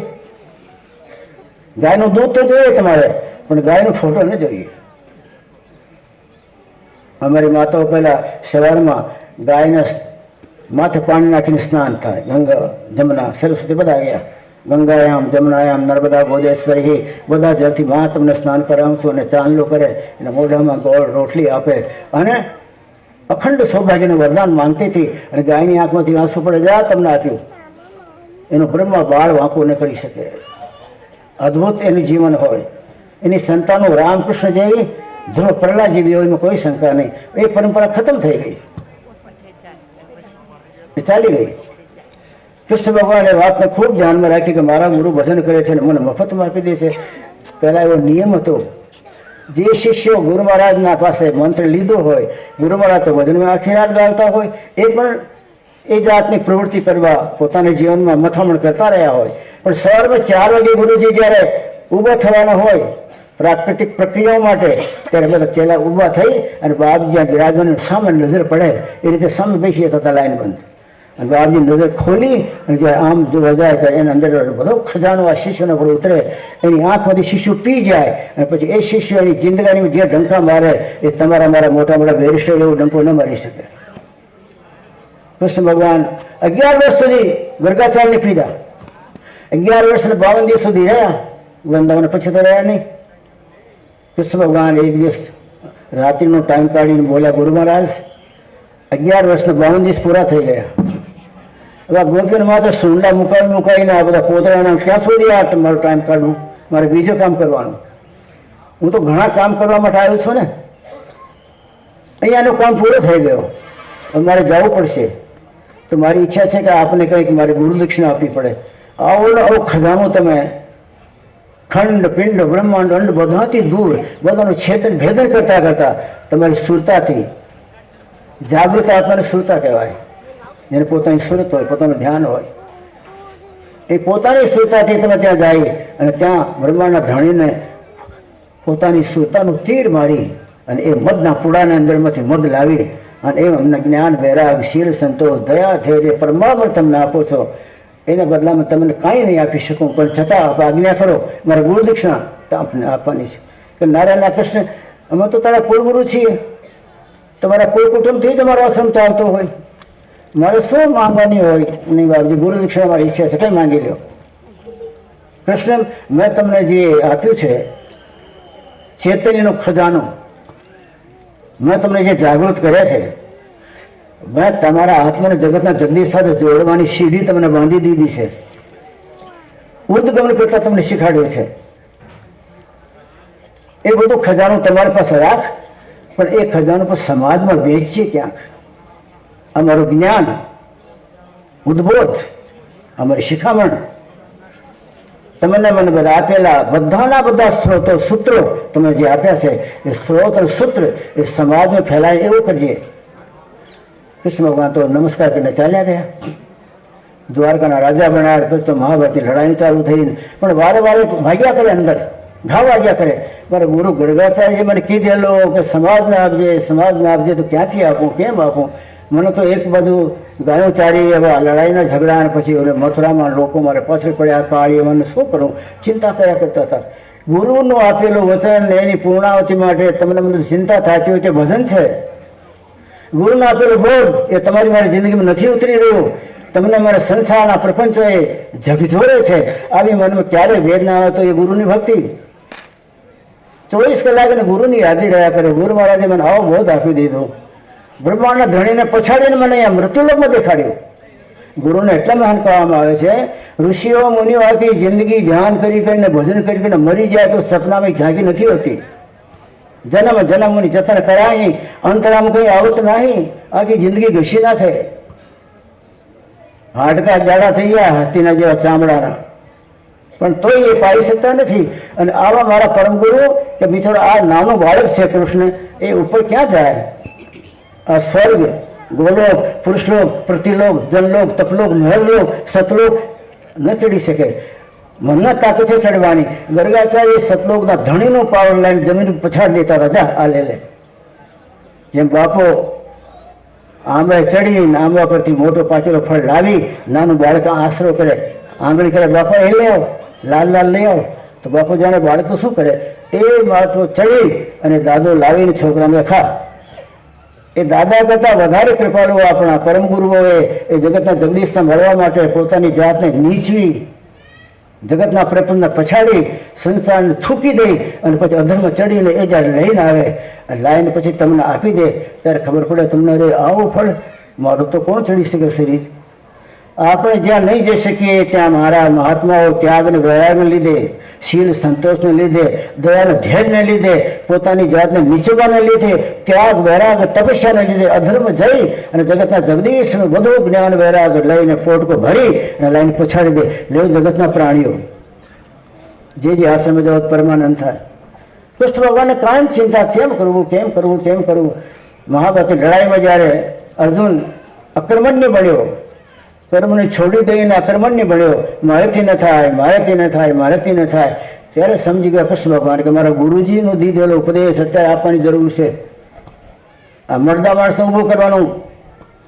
ગાયનું દૂધ તો જોઈએ તમારે, પણ ગાયનો ફોટો ન જોઈએ. અમારી માતાઓ પહેલા સવારમાં ગાયના માથે પાણી નાખીને સ્નાન થાય. ગંગા, જમના, સરસ્વતી બધા ગયા. ગંગાયામ, જમનાયામ, નર્મદા, ભોજેશ્વરી, બધા જલથી માં તમને સ્નાન કરાવશું અને ચાંદલો કરે, એના મોઢામાં ગોળ રોટલી આપે અને અખંડ સૌભાગ્યનું વરદાન માંગતી હતી. અને ગાયની આંખમાંથી આંસુ પડે, જા તમને આપ્યું. એનો બ્રહ્મા બાળ વાંકો ન કરી શકે. અદ્ભુત એનું જીવન હોય. એની સંતાનો રામકૃષ્ણ જેવી, ધ્રુવ પ્રહલાદ જેવી હોય, એમાં કોઈ શંકા નહીં. એ પરંપરા ખતમ થઈ ગઈ, એ ચાલી ગઈ. કૃષ્ણ ભગવાને વાતને ખૂબ ધ્યાનમાં રાખી કે મારા ગુરુ ભજન કરે છે અને મને મફતમાં આપી દે છે. પહેલા એવો નિયમ હતો, જે શિષ્યો ગુરુ મહારાજના પાસે મંત્ર લીધો હોય, ગુરુ મહારાજ તો ભજનમાં આખી રાત ગાતા હોય, એ પણ એ જાતની પ્રવૃત્તિ કરવા પોતાના જીવનમાં મથામણ કરતા રહ્યા હોય. પણ સવારમાં 4 વાગે ગુરુજી જ્યારે ઊભા થવાના હોય પ્રાકૃતિક પ્રક્રિયાઓ માટે, ત્યારે બધા ચેલા ઊભા થઈ અને બાપ જ્યાં બિરાજમાન સામે નજર પડે એ રીતે સામે બેસી થતા લાઈન બંધ. અને બાપજી નજર ખોલી અને જ્યારે આમ જોવા જાય ત્યારે એના અંદર બધો ખજાનો આ શિષ્યોને પર ઉતરે. એની આંખમાંથી શિષ્ય પી જાય અને પછી એ શિષ્યો એની જિંદગાનીમાં જે ડંકા મારે એ તમારા મારા મોટા મોટા બેરિસ્ટર એવો ડંકો ન મારી શકે. કૃષ્ણ ભગવાન 11 વર્ષ સુધી વર્ગાચાર્યને પીધા. 11 વર્ષ અને 52 દિવસ સુધી રહ્યા વૃંદાવન, પછી તો રહ્યા નહીં. કૃષ્ણ ભગવાન એક દિવસ રાત્રિનો ટાઈમ કાઢીને બોલ્યા, ગુરુ મહારાજ 11 વર્ષના 52 દિવસ પૂરા થઈ ગયા. હવે ગોપીને માત્ર સુંડા મુકાઈને આ બધા પોતરાના ક્યાં સુધી આ મારો ટાઈમ કાઢવું? મારે બીજું કામ કરવાનું. હું તો ઘણા કામ કરવા માટે આવ્યો છું ને. અહીંયાનું કામ પૂરો થઈ ગયો, હવે મારે જવું પડશે. તો મારી ઈચ્છા છે કે આપને કંઈક મારે ગુરુ દક્ષિણા આપવી પડે. આવો ખજાનો તમે ખંડ પિંડ બ્રહ્માંડ અંડ બધાથી દૂર, બધાનું છેદન ભેદન કરતા કરતા તમારી સુરતાથી, જાગૃત આત્માને સુરતા કહેવાય. જેને પોતાની સુરત હોય, પોતાનું ધ્યાન હોય, એ પોતાની સુરતાથી તમે ત્યાં જાય અને ત્યાં બ્રહ્માંડના ધણીને પોતાની સુરતાનું તીર મારી અને એ મદના પૂડાના અંદરમાંથી મદ લાવી અને એ અમને જ્ઞાન, વૈરાગ, શીલ, સંતોષ, દયા, ધૈર્ય, પરમાત્મા તમને આપો છો. એના બદલામાં તમને કાંઈ નહીં આપી શકું, પણ છતાં આપ આજ્ઞા કરો, મારા ગુરુ દક્ષિણા આપને આપવાની છે. કે નારાયણ કૃષ્ણ, અમે તો તારા કુળગુરુ છીએ, તમારા કોઈ કુટુંબથી તમારો આશ્રમ ચાલતો હોય, મારે શું માંગવાની હોય? નહીં બાબજી, ગુરુ દક્ષિણા મારી ઈચ્છા છે, કંઈ માંગી લો. કૃષ્ણ, મેં તમને જે આપ્યું છે ચેતનીનો ખજાનો મેં તમને જે જાગૃત કર્યા છે, મેં તમારા આત્માને જગતના જગદીશ સાથે જોડવાની સીડી તમને બાંધી દીધી છે. ઉદ્ગમન કરતા તમને શીખવાડ્યું છે. એ બધું ખજાનું તમારી પાસે રાખ, પણ એ ખજાનો પર સમાજમાં વેચીએ ક્યાંક. અમારું જ્ઞાન, ઉદ્બોધ, અમારી શિખામણ તમને મને બધા આપેલા બધાના બધા સ્ત્રોતો સૂત્રો તમે જે આપ્યા છે, એ સ્ત્રોત અને સૂત્ર એ સમાજમાં ફેલાય એવું કરજે. કૃષ્ણ ભગવાન તો નમસ્કાર કરીને ચાલ્યા ગયા. દ્વારકાના રાજા બનાવ્યા, પછી તો મહાભારતની લડાઈ ચાલુ થઈ, પણ વારે વારે ભાગ્યા કરે, અંદર ઘા વાગ્યા કરે. મારે ગુરુ ગરગાચાર્યએ મને કીધેલો કે સમાજને આપજે, સમાજને આપજે. તો ક્યાંથી આપું, કેમ આપું? મને તો એક બાજુ ગાયો ચારી, એવા લડાઈના ઝઘડા, અને પછી મથુરામાં લોકો મારે પાછળ પડ્યા, કાળી, મને શું કરું, ચિંતા કર્યા કરતા હતા. ગુરુનું આપેલું વચન એની પૂર્ણાવતી માટે તમને બધું ચિંતા થતી હોય તે ભજન છે. ગુરુનું આપેલું બોધ એ તમારી મારી જિંદગીમાં નથી ઉતરી રહ્યું. તમને મારા સંસારના પ્રપંચો એ ઝકઝોરે છે. આવી મનમાં ક્યારે વેદના આવે તો એ ગુરુની ભક્તિ 24 કલાક એને ગુરુની યાદી રહ્યા કરે. ગુરુ મહારાજે મને આવો બોધ આપી દીધો. બ્રહ્માંડના ધણીને પછાડીને મને અહીંયા મૃત્યુલોકમાં દેખાડ્યું. ગુરુને એટલા મહાન કહેવામાં આવે છે, ઋષિઓ મુનિઓ આખી જિંદગી ધ્યાન કરી કરીને ભજન કરી કરીને મરી જાય તો સપનામાં ઝાંકી નથી હોતી. જન્મ જન્મની જતન કરાય, અંતરામ કંઈ આવત નહીં, આખી જિંદગી ઘસી નાખે. હાડકા જાડા થઈ ગયા હાથીના જેવા ચામડાના, પણ તોય એ પાડી શકતા નથી. અને આવા મારા પરમ ગુરુ કે બિચારો આ નાનું બાળક છે કૃષ્ણ, એ ઉપર ક્યાં જાય? આ સ્વર્ગ, ગોલોક, પુરુષલોક, પ્રતિલોક, જનલોક, તપલોક, મહેરલોક, સતલોક ન ચડી શકે. મનના તાકે છે ચડવાની. ગર્ગાચાર્ય સતલોકના ધણીનું પાવર લાઈન જમીન પછાડ દેતા રાજા આ લે. જેમ બાપો આંબે ચડીને આંબા પરથી મોટો પાકેલો ફળ લાવી નાનું બાળક આશરો કરે, આંગળી કરે, બાપા એ લઈ આવો, લાલ લાલ લઈ આવો. તો બાપુ જાણે બાળક તો શું કરે, એ માટો ચડી અને દાદો લાવીને છોકરાને ખા. એ દાદા કરતા વધારે કૃપાળુ આપણા પરમ ગુરુઓએ એ જગતના જગદીશને મળવા માટે પોતાની જાતને નીચવી, જગતના પ્રપંચને પછાડી, સંસારને થૂકી દે અને પછી અધર્મ ચડીને એ જ્યારે લઈને આવે, લાઈને પછી તમને આપી દે, ત્યારે ખબર પડે તમને રે આવું ફળ મારું તો કોણ ચડી શકે શરીર. આપણે જ્યાં નહીં જઈ શકીએ ત્યાં મારા મહાત્માઓ ત્યાગને વૈરાગને લીધે, શીલ સંતોષને લીધે, દયાને ધૈર્યને લીધે, પોતાની જાતને નીચવાને લીધે, ત્યાગ વૈરાગ તપસ્યાને લીધે અધર્મ જઈ અને જગતના જગદીશનું બધું જ્ઞાન વૈરાગ લઈને પોટકો ભરી અને લાઈને પછાડી દે. લેવું જગતના પ્રાણીઓ જે આશ્રમે જગત પરમાનંદ થાય. કૃષ્ણ ભગવાનને કાયમ ચિંતા, કેમ કરવું, કેમ કરવું, કેમ કરવું. મહાભારતની લડાઈમાં જ્યારે અર્જુન અકર્મણ્ય બન્યો, કર્મને છોડી દઈને અકર્મણ્ય બન્યો, મારેથી ન થાય, મારેથી ન થાય, મારેથી ન થાય, ત્યારે સમજી ગયા કૃષ્ણ ભગવાન કે મારા ગુરુજીનું દીધેલો ઉપદેશ અત્યારે આપવાની જરૂર છે. આ મરદા માણસને ઊભું કરવાનું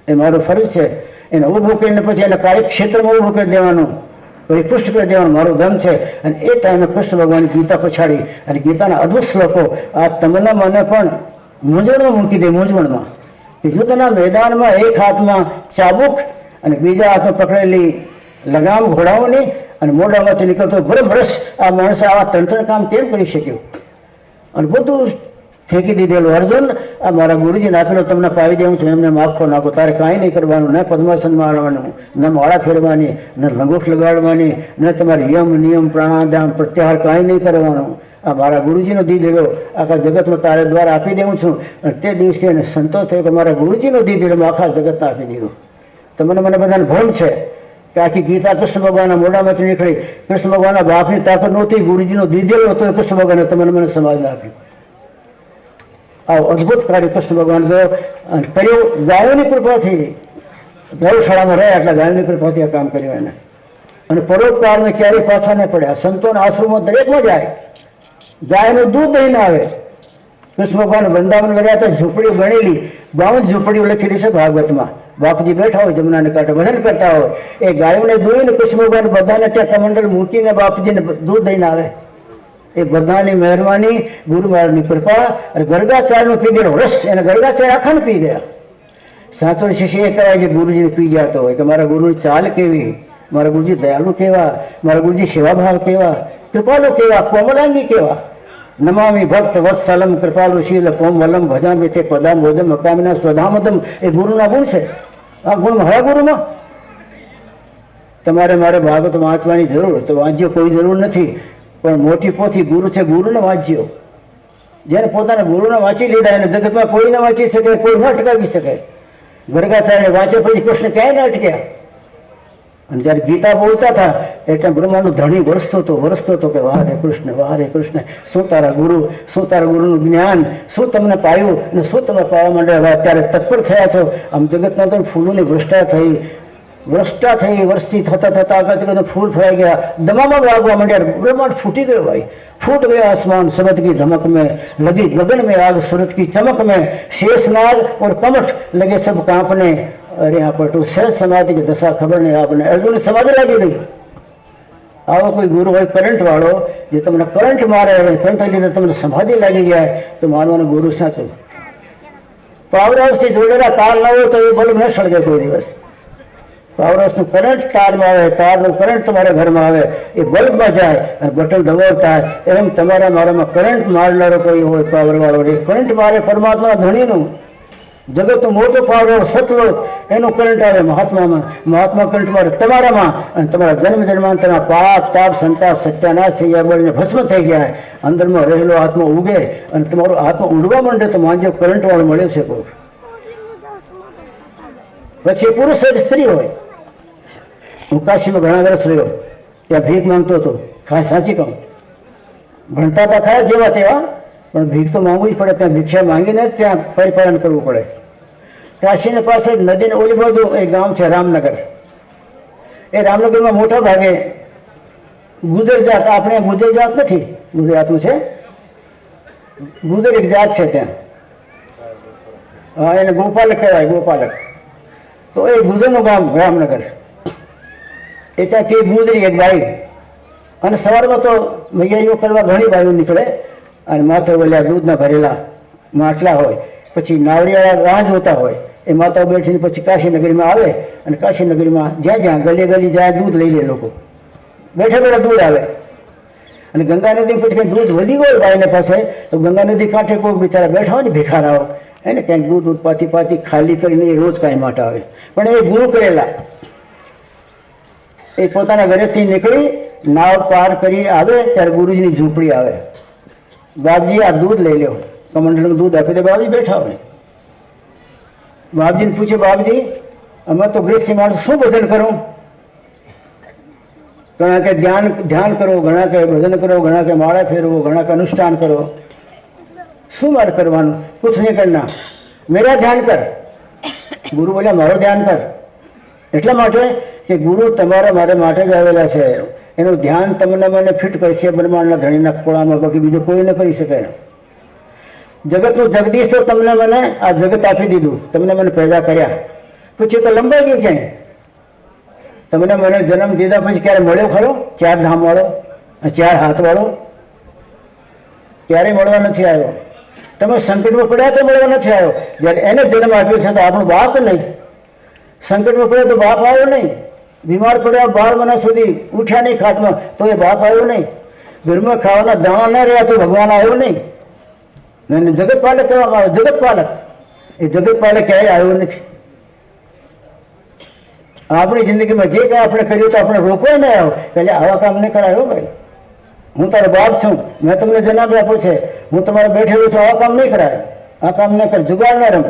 એ મારો ફરજ છે. એને ઊભું કરીને પછી એના કાર્યક્ષેત્રમાં ઊભું કરી દેવાનું, પરિપુષ્ટ કરી દેવાનું મારું ધર્મ છે. અને એ ટાઈમે કૃષ્ણ ભગવાન ગીતા પછાડી અને ગીતાના અદ્ભુત શ્લોકો આ તમને મને પણ મૂંઝવણમાં મૂકી દે. મૂંઝવણમાં યુદ્ધના મેદાનમાં એક હાથમાં ચાબુક અને બીજા હાથમાં પકડેલી લગામ ઘોડાઓની અને મોઢામાંથી નીકળતો બરસ આ માણસે આવા તંત્ર કામ કેમ કરી શક્યું? અને બધું ફેંકી દીધેલું. અર્જુન, આ મારા ગુરુજીને આપેલો તમને પાવી દેવું છું, એમને માફો નાખો. તારે કાંઈ નહીં કરવાનું, ન પદ્માસનમાં આવવાનું, ન માળા ફેરવાની, ન લંગોટ લગાડવાની, ન તમારે યમ નિયમ પ્રાણાયામ પ્રત્યાહાર કાંઈ નહીં કરવાનું. આ મારા ગુરુજીનો દીધેલો આખા જગતમાં તારે દ્વારા આપી દેવું છું. અને તે દિવસે એને સંતોષ થયો કે મારા ગુરુજીનો દીધેલો આખા જગતને આપી દીધો. તમને મને બધાને ભૂલ છે કે આખી ગીતા કૃષ્ણ ભગવાનના મોઢામાંથી નીકળી. કૃષ્ણ ભગવાનના બાપની તાકાત નહોતી, ગુરુજીનો દીધેલો હતો એ કૃષ્ણ ભગવાને તમને મને સમાજને આપ્યું. આવો અદભુત કાર્ય કૃષ્ણ ભગવાન કર્યું. ગાયોની કૃપાથી ગૌશાળામાં રહ્યા એટલે ગાયોની કૃપાથી આ કામ કર્યું એને. અને પરોપકારને ક્યારેય પાછા ન પડ્યા. સંતોના આશ્રમમાં દરેકમાં જાય, ગાયનું દૂધ દઈને આવે. કૃષ્ણ ભગવાન વૃંદાવન ગયા તો ઝૂંપડીઓ ગણેલી 52 ઝૂંપડીઓ લખેલી છે ભાગવતમાં. બાપજી બેઠા હોય જમનાને કાંઠે ભજન કરતા હોય, એ ગાયોને જોઈને કૃષ્ણ ભગવાન બધાને ત્યાં કમંડલ મૂકીને બાપજીને દૂધ દઈને આવે. એ બધાની મહેરબાની, ગુરુ મહારાજની કૃપા અને ગર્ગાચાર્યનો પી ગયેલો રસ એને ગર્ગાચાર્ય આખાને પી ગયા. સાચો શિષ્ય એ કહેવાય કે ગુરુજીને પી જતો હોય કે મારા ગુરુની ચાલ કેવી, મારા ગુરુજી દયાળુ કેવા, મારા ગુરુજી સેવાભાવ કેવા, કૃપાલુ કેવા, કોમલાંગી કેવા. નમામિ ભક્ત વત્સલમ કૃપાલુશીલ કોમવલમ ભજામિ તે પદામોદમ અકામિના સ્વધામદમ. એ ગુરુના ગુણ છે. આ ગુણ મારા ગુરુમાં. તમારે મારે ભાગવત વાંચવાની જરૂર તો વાંચ્યો, કોઈ જરૂર નથી, પણ મોટી પોથી ગુરુ છે, ગુરુને વાંચ્યો. જેને પોતાના ગુરુને વાંચી લીધા એને જગતમાં કોઈ ન વાંચી શકે, કોઈ ન અટકાવી શકે. ગર્ગાચાર્ય વાંચે પછી કૃષ્ણ ક્યાંય ન અટક્યા. અને જયારે ગીતા બોલતા હતા એટલે બ્રહ્માનું ધણી વરસતો હતો કે વાહ રે કૃષ્ણ, શું તારા ગુરુનું જ્ઞાન, શું તમને પાયું અને શું તમે પાવા માંડ્યા. હવે અત્યારે તત્પર થયા છો. આમ જગતના તો ફૂલોની વૃષ્ટા થઈ વર્ષથી થતા આગળ ફૂલ ફરાઈ ગયા, દમામાં વાગવા માંડ્યા, બ્રહ્માંડ ફૂટી ગયો ભાઈ. फूट गया आसमान सूरत की धमक में, लगी गगन में आग सूरत की चमक में, शेषनाग और कमठ लगे सब कांपने. अरे यहाँ पर तो सहज समाधि की दशा खबर नहीं आपने. अर्जुन समाधि लागी गई. આવો કોઈ ગુરુ હોય કરંટ વાળો જે તમને કરંટ મારે, કરંટ લીધે તમને સમાધિ લાગી જાય તો માનવાનો ગુરુ સાચો. પાવર હાઉસથી જોડેલા તાર ના હોય તો એ બલ્બ ન સળગે કોઈ દિવસ. પાવર હાઉસનું કરંટ તારમાં આવે, તારનું કરંટ તમારા ઘરમાં આવે, એ બલ્બમાં જાય અને બટન દબાવતા એમ તમારા મારામાં કરંટ મારનારો કોઈ હોય પાવર વાળો, એ કરંટ મારે પરમાત્મા ધણીનું, જગતનું મોટું પાવર સતલોક એનું કરંટ આવે મહાત્મામાં. મહાત્મા કરંટ મારે તમારામાં અને તમારા જન્મ જન્માંતરના પાપ તાપ સંતાપ સત્યાનાશ થઈ જાય, બળને ભસ્મ થઈ જાય, અંદરમાં રહેલો આત્મા ઉગે અને તમારો આત્મા ઉડવા માંડે તો માનજો કરંટ વાળો મળ્યો છે કોઈ. પછી પુરુષ હોય સ્ત્રી હોય. હું કાશીમાં ઘણા વર્ષ રહ્યો, ત્યાં ભીખ માંગતો હતો. ખાસ સાચી કહું, ભણતા હતા ખરા જેવા તેવા, પણ ભીખ તો માંગવું જ પડે. ત્યાં ભિક્ષા માંગીને જ ત્યાં પરિપાલન કરવું પડે. કાશીની પાસે નદીને ઓલી બાજુ એક ગામ છે રામનગર. એ રામનગરમાં મોટા ભાગે ગુજર જાત, આપણે ગુજર જાત નથી, ગુજરાતનું છે, ગુજર એક જાત છે ત્યાં. હા, એને ગોપાલક કહેવાય, ગોપાલક. તો એ ગુજરનું ગામ રામનગર. એ ત્યાંથી ગુજરી એક બાઈ, અને સવારમાં તો મૈયારીઓ કરવા ઘણી બાઈઓ નીકળે અને માથે ઓલ્યા દૂધના ભરેલા માટલા હોય, પછી નાવડિયા રાહ જોતા હોય. એ માતાઓ બેઠીને પછી કાશીનગરીમાં આવે અને કાશીનગરીમાં જ્યાં ગલી જાય દૂધ લઈ લે લોકો. બેઠા દૂધ આવે અને ગંગા નદી પછી કંઈક દૂધ વધી ગયું બાઈને પાસે તો ગંગા નદી કાંઠે કોઈ બિચારા બેઠા હોય ને ભિખારાઓ, એને કંઈક દૂધ પાતી ખાલી કરીને એ રોજ કાંઈ માટે આવે. પણ એ ગુરુ કરેલા, એ પોતાના ઘરેથી નીકળી નાવ પાર કરી આવે ત્યારે ગુરુજીની ઝૂંપડી આવે. બાપજી આ દૂધ લઈ લો, કમંડળનું દૂધ આપી દે. બાપજી બેઠા હોય. બાપજીને પૂછે, બાપજી અમે તો ગૃહસ્થી માણસ શું ભજન કરું? ઘણા કે ધ્યાન કરો, ઘણા કે ભજન કરો, ઘણા કે માળા ફેરવો, ઘણા કે અનુષ્ઠાન કરો. શું મારે કરવાનું? કુછ નહીં કરના, મેરા ધ્યાન કર. ગુરુ બોલ્યા મારો ધ્યાન કર. એટલા માટે કે ગુરુ તમારા મારે માટે જ આવેલા છે. એનું ધ્યાન તમને મને ફિટ કરશે બ્રહ્માંડના ધણીના ખોળામાં, બાકી બીજું કોઈ ન કરી શકે. જગતનું જગદીશ તો તમને મને આ જગત આપી દીધું, તમને મને પેદા કર્યા, પછી તો લંબાઈ ગયું ક્યાંય. તમને મને જન્મ દીધા પછી ક્યારે મળ્યો ખરો? 4 ધામ વાળો, 4 હાથ વાળો ક્યારેય મળવા નથી આવ્યો. તમે સંકટમાં પડ્યા તો મળવા નથી આવ્યો. જ્યારે એને જન્મ આપ્યો છે તો આપણો બાપ નહીં. સંકટમાં પડ્યા તો બાપ આવ્યો નહીં. બીમાર પડ્યા 12 મહિના સુધી ઉઠ્યા નહીં ખાટમાં તો એ બાપ આવ્યો નહીં. ઘરમાં ખાવાના દાણા ના રહ્યા તો ભગવાન આવ્યો નહીં. જગત પાલક કહેવામાં આવે, જગત પાલક. એ જગત પાલક ક્યાંય આવ્યો નથી. આપણી જિંદગીમાં જે કાંઈ આપણે કર્યું તો આપણે રોકવા નહીં આવ્યો, એટલે આવા કામ નહીં કરાયો ભાઈ. હું તારો બાપ છું, મેં તમને જન્મ આપ્યો છે, હું તમારે બેઠેલું છું, આવા કામ નહીં કરાય. આ કામ નહીં કરે, જુગાડ ના રમ,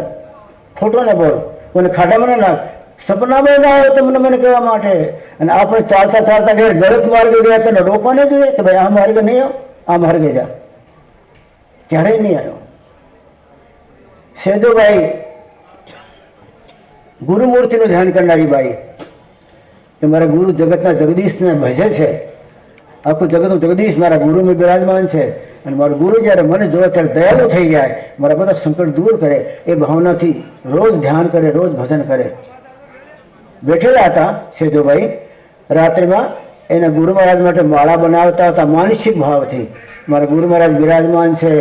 ખોટો ને બોલ, કોઈને ખાડામાં ના નાખ. સપનામાં ના આવ્યો તમને મને કહેવા માટે. અને આપણે ચાલતા ઘેર ગલત માર્ગે ગયા તેને રોકવાને જોઈએ કે ભાઈ આ માર્ગે નહીં આવ, આ માર્ગે જા. ક્યારેય નહીં આવ્યો. સેજોબાઈ ગુરુમૂર્તિનું ધ્યાન કરનારી બાઈ કે મારા ગુરુ જગતના જગદીશને ભજે છે. આખું જગતનું જગદીશ મારા ગુરુમાં બિરાજમાન છે અને મારો ગુરુ જ્યારે મને જોવે ત્યારે દયાળુ થઈ જાય, મારા બધા સંકટ દૂર કરે, એ ભાવનાથી રોજ ધ્યાન કરે, રોજ ભજન કરે. બેઠેલા હતા સેજોભાઈ રાત્રિમાં, એના ગુરુ મહારાજ માટે માળા બનાવતા હતા માનસિક ભાવથી. મારા ગુરુ મહારાજ બિરાજમાન છે.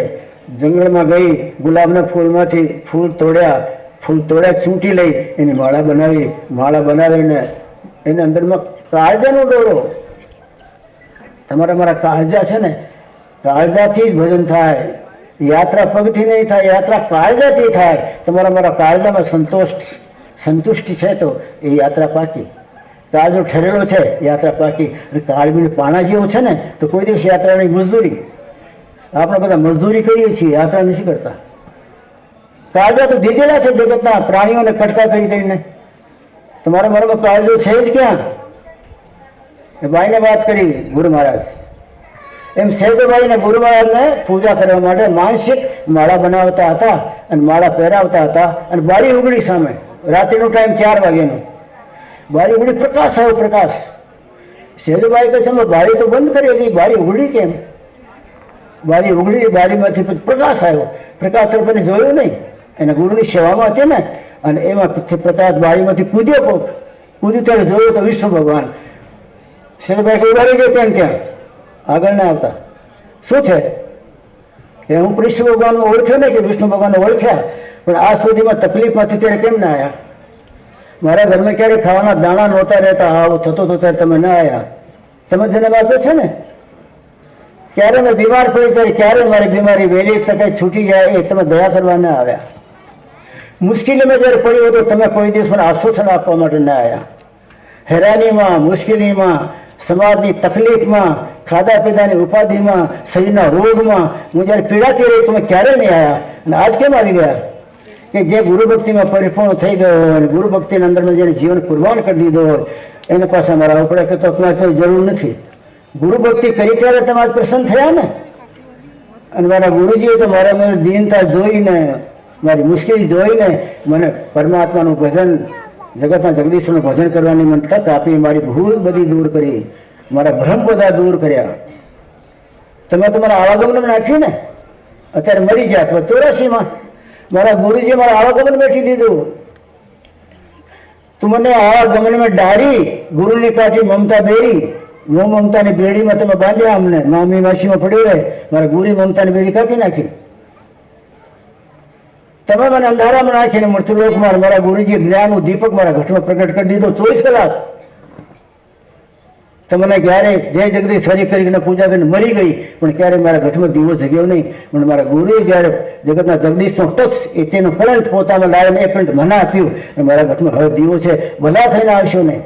જંગલમાં ગઈ, ગુલાબના ફૂલમાંથી ફૂલ તોડ્યા, ચૂંટી લઈ એની માળા બનાવીને એની અંદરમાં કાળજાનો ડોળો. તમારા મારા કાળજા છે ને કાળજાથી જ ભજન થાય, યાત્રા પગથી નહીં થાય, યાત્રા કાળજાથી થાય. તમારા મારા કાળજામાં સંતુષ્ટિ છે તો એ યાત્રા પાકી. કાળજો ઠરેલો છે, યાત્રા પાકી. અને કાળબીને પાણા જેવો છે ને તો કોઈ દિવસ યાત્રાની મજદૂરી, આપણે બધા મજદૂરી કરીએ છીએ, યાત્રા નથી કરતા. કાળજા તો દીધેલા છે જગતના પ્રાણીઓને કટકા કરી કરીને. તમારા મારામાં કાળજો છે જ ક્યાં? એ બાઈને વાત કરી ગુરુ મહારાજ, એમ સેજભાઈને ગુરુ મહારાજને પૂજા કરવા માટે માનસિક માળા બનાવતા હતા અને માળા પહેરાવતા હતા. અને બારી ઉગડી સામે, રાત્રિનો ટાઈમ 4 વાગ્યાનો, બારી ઉગડી, પ્રકાશ આવ્યો, પ્રકાશ. સેજભાઈ કહે છે બારી તો બંધ કરી હતી, બારી ઉગડી કેમ? બારી ઉગડી, બારીમાંથી પ્રકાશ આવ્યો. પ્રકાશ તરફ જોયું નહીં, એના ગુરુની સેવામાં હતી ને, અને એમાં પ્રકાશ બારીમાંથી કૂદ્યો. ત્યારે જોયું તો વિષ્ણુ ભગવાન. સેજભાઈ કઈ બારી ગયો ત્યાં આગળ ના આવતા. શું છે કે હું કૃષ્ણ ભગવાનને ઓળખ્યો નહીં કે વિષ્ણુ ભગવાનને ઓળખ્યા, પણ આ સુધીમાં તકલીફમાંથી ત્યારે કેમ ના આવ્યા? મારા ઘરમાં ક્યારે ખાવાના દાણા નહોતા રહેતા, આવું થતો હતો ત્યારે તમે ના આવ્યા. તમે જન્મ આપ્યો છે ને, ક્યારે મેં બીમાર પડી ત્યારે ક્યારે મારી બીમારી વહેલી તકે છૂટી જાય એ તમે દયા કરવા ના આવ્યા. મુશ્કેલીમાં જ્યારે પડ્યું હતું તમે કોઈ દિવસ મને આશ્વાસન આપવા માટે ના આવ્યા. હેરાનીમાં, મુશ્કેલીમાં, સમાજની તકલીફમાં, ખાધા પીધાની ઉપાધિમાં, શરીરના રોગમાં હું જ્યારે પીડાતી રહી તમે ક્યારે નહીં આવ્યા. અને આજ કેમ આવી ગયા? કે જે ગુરુ ભક્તિમાં પરિપૂર્ણ થઈ ગયો હોય અને ગુરુ ભક્તિના અંદરમાં જેને જીવન કુરબાન કરી દીધો હોય એને પાસે મારા ઉપડે કે તો તમારે કોઈ જરૂર નથી. ગુરુ ભક્તિ કરી ત્યારે તમે આજ પ્રસન્ન થયા ને. અને મારા ગુરુજીએ તો મારા મને દીનતા જોઈને, મારી મુશ્કેલી જોઈને મને પરમાત્માનું ભજન, જગતના જગદીશનું ભજન કરવાની મને તક આપી. મારી ભૂલ બધી દૂર કરી, મારા ભ્રમ બધા દૂર કર્યા. તમે તમારા આવાગમન નાખ્યું ને, અત્યારે મરી ગયા 84માં મારા ગુરુજીએ મારા આવાગમન બેઠી દીધું. તું મને આવાગમનમાં ડાળી, ગુરુની કાઠી મમતા બેરી, મો મમતાની બેડીમાં તમે બાંધ્યા અમને, મામી માસીમાં પડ્યો રહે. મારા ગુરી મમતાની બેડી કાપી નાખી. તમે મને અંધારામાં નાખીને મૃત્યુલોકમાં મારા ગુરુજીએ જ્ઞાનનું દીપક મારા ઘટમાં પ્રગટ કરી દીધો 24 કલાક. તમને ક્યારે જય જગદીશ હરી કરીને પૂજા કરીને મરી ગઈ, પણ ક્યારે મારા ઘટમાં દીવો જગ્યો નહીં. પણ મારા ગુરુએ જ્યારે જગતના જગદીશનો ટચ એ તેનું કરંટ પોતામાં લાવીને એ કરંટ મને આપ્યું અને મારા ઘટમાં હવે દીવો છે. ભલા થઈને આવશો ને,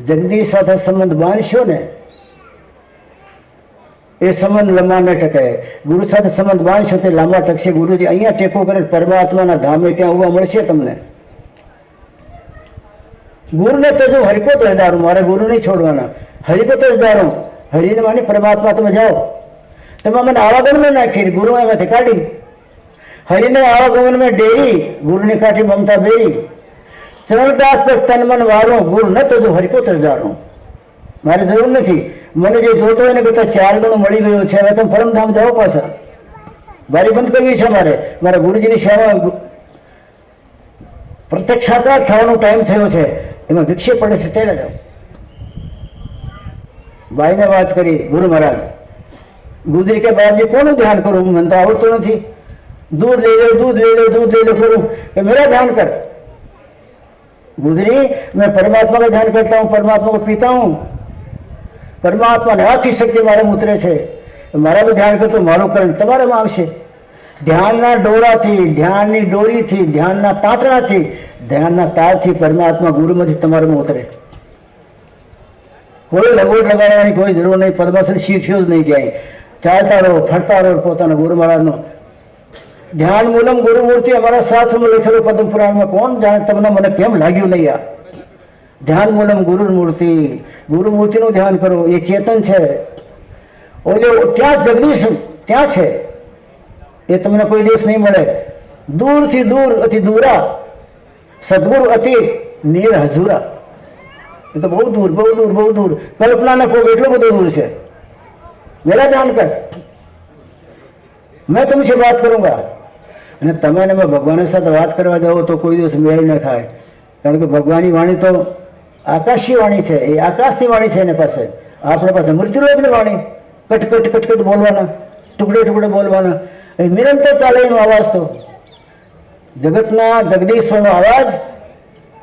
જગદીશ સાથે સંબંધ બાંધશો ને એ સંબંધ લાંબા ન ટકે. ગુરુ સાથે સંબંધ બાંધશો તે લાંબા ટકશે. ગુરુજી અહીંયા ટેકો કરે પરમાત્માના ધામે ત્યાં ઉભા મળશે તમને. ગુરુને તો જો હરિકો તો ધારું, મારે ગુરુ નહીં છોડવાના. હરિકો તો જ ધારું, હરિને માની પરમાત્મા તમે જાઓ. તમે મને આવાગમનમાં નાખી, ગુરુ એમાંથી કાઢી. હરિને આવાગમનમાં ડેરી, ગુરુની કાઠી મમતા બેરી. ચરણદાસ પર તન મન વારું, ગુરુ ન તો જો હરિકો તો જ ધારું. મારે જરૂર નથી. મને જે જોતો હોય ને કરતા 4 ગણું મળી ગયું છે. હવે તમે પરમધામ જાઓ પાછા. બારી બંધ કરવી છે મારે. મારા ગુરુજીની સેવા પ્રત્યક્ષાકાર થવાનો ટાઈમ થયો છે, એમાં વિક્ષેપ પડે છે. ચાલ્યા જાઓ. ભાઈને વાત કરી ગુરુ મહારાજ. ગુજરી કે બાપજી કોનું ધ્યાન કરું? મને તો આવડતું નથી. दूध ले लो, दूध ले लो, दूध ले लो करूं कि मेरा ध्यान कर. गुजरी मैं परमात्मा का ध्यान करता हूं, परमात्मा को पीता हूं. परमात्मा ने आखी शक्ति मारे उतरे છે. મારા બી ધ્યાન કરતો મારું કરંટ તમારામાં આવશે. ધ્યાનના ડોરાથી, ધ્યાનની ડોરીથી, ધ્યાનના તાંતણાથી, ધ્યાનના તારથી પરમાત્મા ગુરુમાંથી તમારામાં ઉતરે. કોઈ લગોટ લગાડવાની કોઈ જરૂર નહીં. પદ્માસન શીખ્યો જ નહીં ક્યાંય. ચાલતા રહો, ફરતા રહો પોતાના ગુરુ મહારાજનો. ધ્યાન મૂલમ ગુરુમૂર્તિ અમારા શાસ્ત્રમાં લખેલું પદ્મ પુરાણમાં કોણ જાણે તમને મને કેમ લાગ્યું નહીં આ. ધ્યાન મૂલમ ગુરુમૂર્તિ, ગુરુમૂર્તિનું ધ્યાન કરો. એ ચેતન છે. ઓલે ત્યાં જગદીશ ત્યાં છે. એ તમને કોઈ દિવસ નહીં મળે. દૂરથી દૂર અતિ દૂરા, સદગુરુ અતિ નીર હજુરા. એ તો બહુ દૂર, બહુ દૂર, બહુ દૂર. કલ્પના ને કોઈ એટલું બધું દૂર છે. मेरा ध्यान कर, मैं तुमसे बात करूंगा. અને તમે ને મેં ભગવાનની સાથે વાત કરવા જાઓ તો કોઈ દિવસ મેળ ન થાય. કારણ કે ભગવાનની વાણી તો આકાશી વાણી છે. એ આકાશની વાણી છે. એની પાસે આપણા પાસે મૃત્યુલોકની વાણી. કટકટ કટકટ બોલવાના, ટુકડે ટુકડે બોલવાના. એ નિરંતર ચાલે એનો અવાજ. તો જગતના જગદીશ્વરનો અવાજ,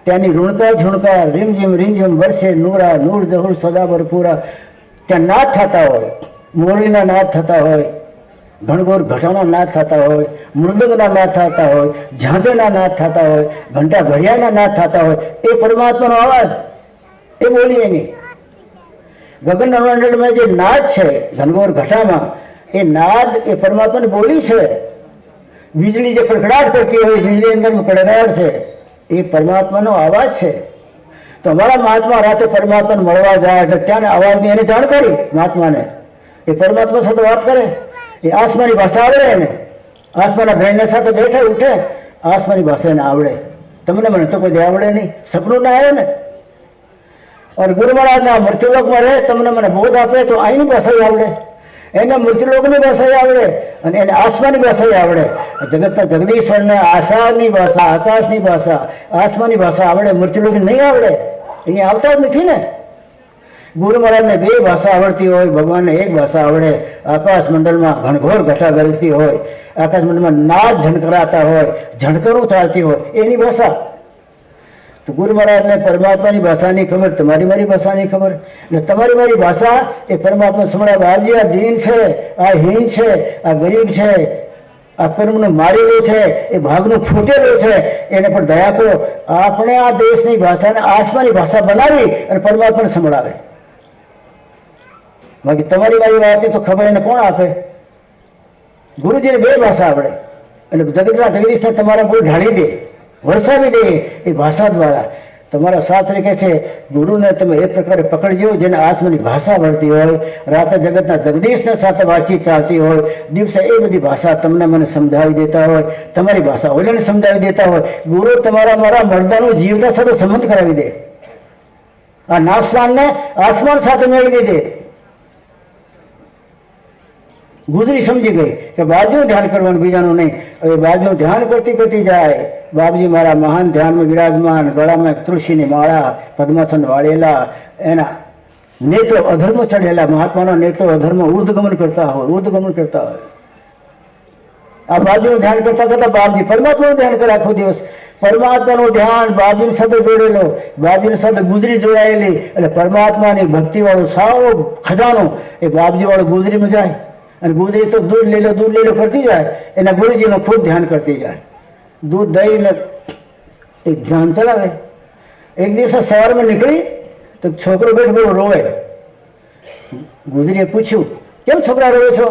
ત્યાંની ઋણકાર ઝુણકાર, રીમઝીમ રીમઝીમ વર્ષે નૂરા નૂર જહુર સદા ભરપૂરા ત્યાં ના થતા હોય મોરલીના નાદ થતા હોય, ઘણઘોર ઘટાના નાદ થતા હોય, મૃદંગના નાદ થતા હોય, ઝાંઝરના નાદ થતા હોય, ઘંટા ઘડિયાળના નાદ થતા હોય, એ પરમાત્માનો અવાજ, એ બોલીએ નહીં. ગગનના મંડળમાં જે નાદ છે ઘનઘોર ઘટામાં, એ નાદ એ પરમાત્માની બોલી છે. વીજળી જે કડકડાટ કરતી હોય, વીજળી અંદર કડકડાટ છે, એ પરમાત્માનો અવાજ છે. તો અમારા મહાત્મા રાતે પરમાત્માને મળવા જાય એટલે ત્યાં અવાજની એને જાણકારી મહાત્માને, એ પરમાત્મા સાથે વાત કરે, એ આસમાની ભાષા આવડે એને, આસમાના ગ્રહણ સાથે બેઠે ઉઠે, આસમાની ભાષા એને આવડે. તમને મને તો કોઈ આવડે નહીં, સપનું ના આવે ને. और गुरु महाराजના મૃત્યુલોકમાં રહે, તમને મને બોધ આપે તો અહીંની ભાષા આવડે, એને મૃત્યુલોકની ભાષા આવડે અને એને આસમાની ભાષા આવડે. જગતના જગદીશ્વરને આશાની ભાષા, આકાશની ભાષા, આસમાની ભાષા આવડે, મૃત્યુલોકની નહીં આવડે. અહીંયા આવતા જ નથી ને. ગુરુ મહારાજને બે ભાષા આવડતી હોય, ભગવાનને એક ભાષા આવડે. આકાશ મંડળમાં ઘનઘોર ઘટા ગરજતી હોય, આકાશ મંડળમાં નાદ ઝણકરાતા હોય, ઝણકરું ચાલતી હોય, એની ભાષા. તો ગુરુ મહારાજને પરમાત્માની ભાષાની ખબર, તમારી મારી ભાષાની ખબર. એટલે તમારી મારી ભાષા એ પરમાત્મા સંભળાવે. બાપજી આ દીન છે, આ હીન છે, આ ગરીબ છે, આ કર્મનું મારેલું છે, એ ભાગનું ફૂટેલું છે, એને પણ દયા કરો. આપણે આ દેશની ભાષાને આસમાની ભાષા બનાવી અને પરમાત્માને સંભળાવે. બાકી તમારી મારી વાત તો ખબર એને કોણ આપે? ગુરુજીને બે ભાષા આવડે એટલે જગતના જગદીશને તમારા બોલ ઢાળી દે, વરસાવી દે એ ભાષા દ્વારા. તમારા શાસ્ત્ર કહે છે ગુરુને તમે એ પ્રકારે પકડજો જેને આસમાની ભાષા વળતી હોય, રાતે જગતના જગદીશને સાથે વાતચીત ચાલતી હોય, દિવસે એ બધી ભાષા તમને મને સમજાવી દેતા હોય, તમારી ભાષા ઓલાને સમજાવી દેતા હોય. ગુરુ તમારા મારા મર્દાનું જીવતા સાથે સંબંધ કરાવી દે, આ નાસમાનને આસમાન સાથે મેળવી દે. ગુજરી સમજી ગઈ કે બાજુનું ધ્યાન કરવાનું, બીજાનું નહીં. હવે બાજુનું ધ્યાન કરતી કરતી જાય. બાપજી મારા મહાન ધ્યાનમાં વિરાજમાન, ગળામાં તુલસીની માળા, પદ્માસન વાળેલા, એના નેત્રો અધર્મ ચડેલા, મહાત્માના નેત્રો અધર્મ ઉર્ધગમન કરતા હોય, ઉર્ધગમન કરતા હોય. આ બાજુનું ધ્યાન કરતા કરતા બાપજી પરમાત્માનું ધ્યાન કરે આખો દિવસ. પરમાત્માનું ધ્યાન બાપજીની સાથે જોડેલો, બાપજીની સાથે ગુજરી જોડાયેલી, એટલે પરમાત્માની ભક્તિવાળું સાવ ખજાનો એ બાપજીવાળું ગુજરીમાં જાય. અને ગુજરી તો દૂધ લઈ લો કરતી જાય, એના ગુરુજીનું ખૂબ ધ્યાન કરતી જાય. દૂધ દઈને એક ધ્યાન ચલાવે. એક દિવસ સવારમાં નીકળી તો છોકરો બેઠો રોવે. ગુજરીએ પૂછ્યું કેમ છોકરા રોવે છો?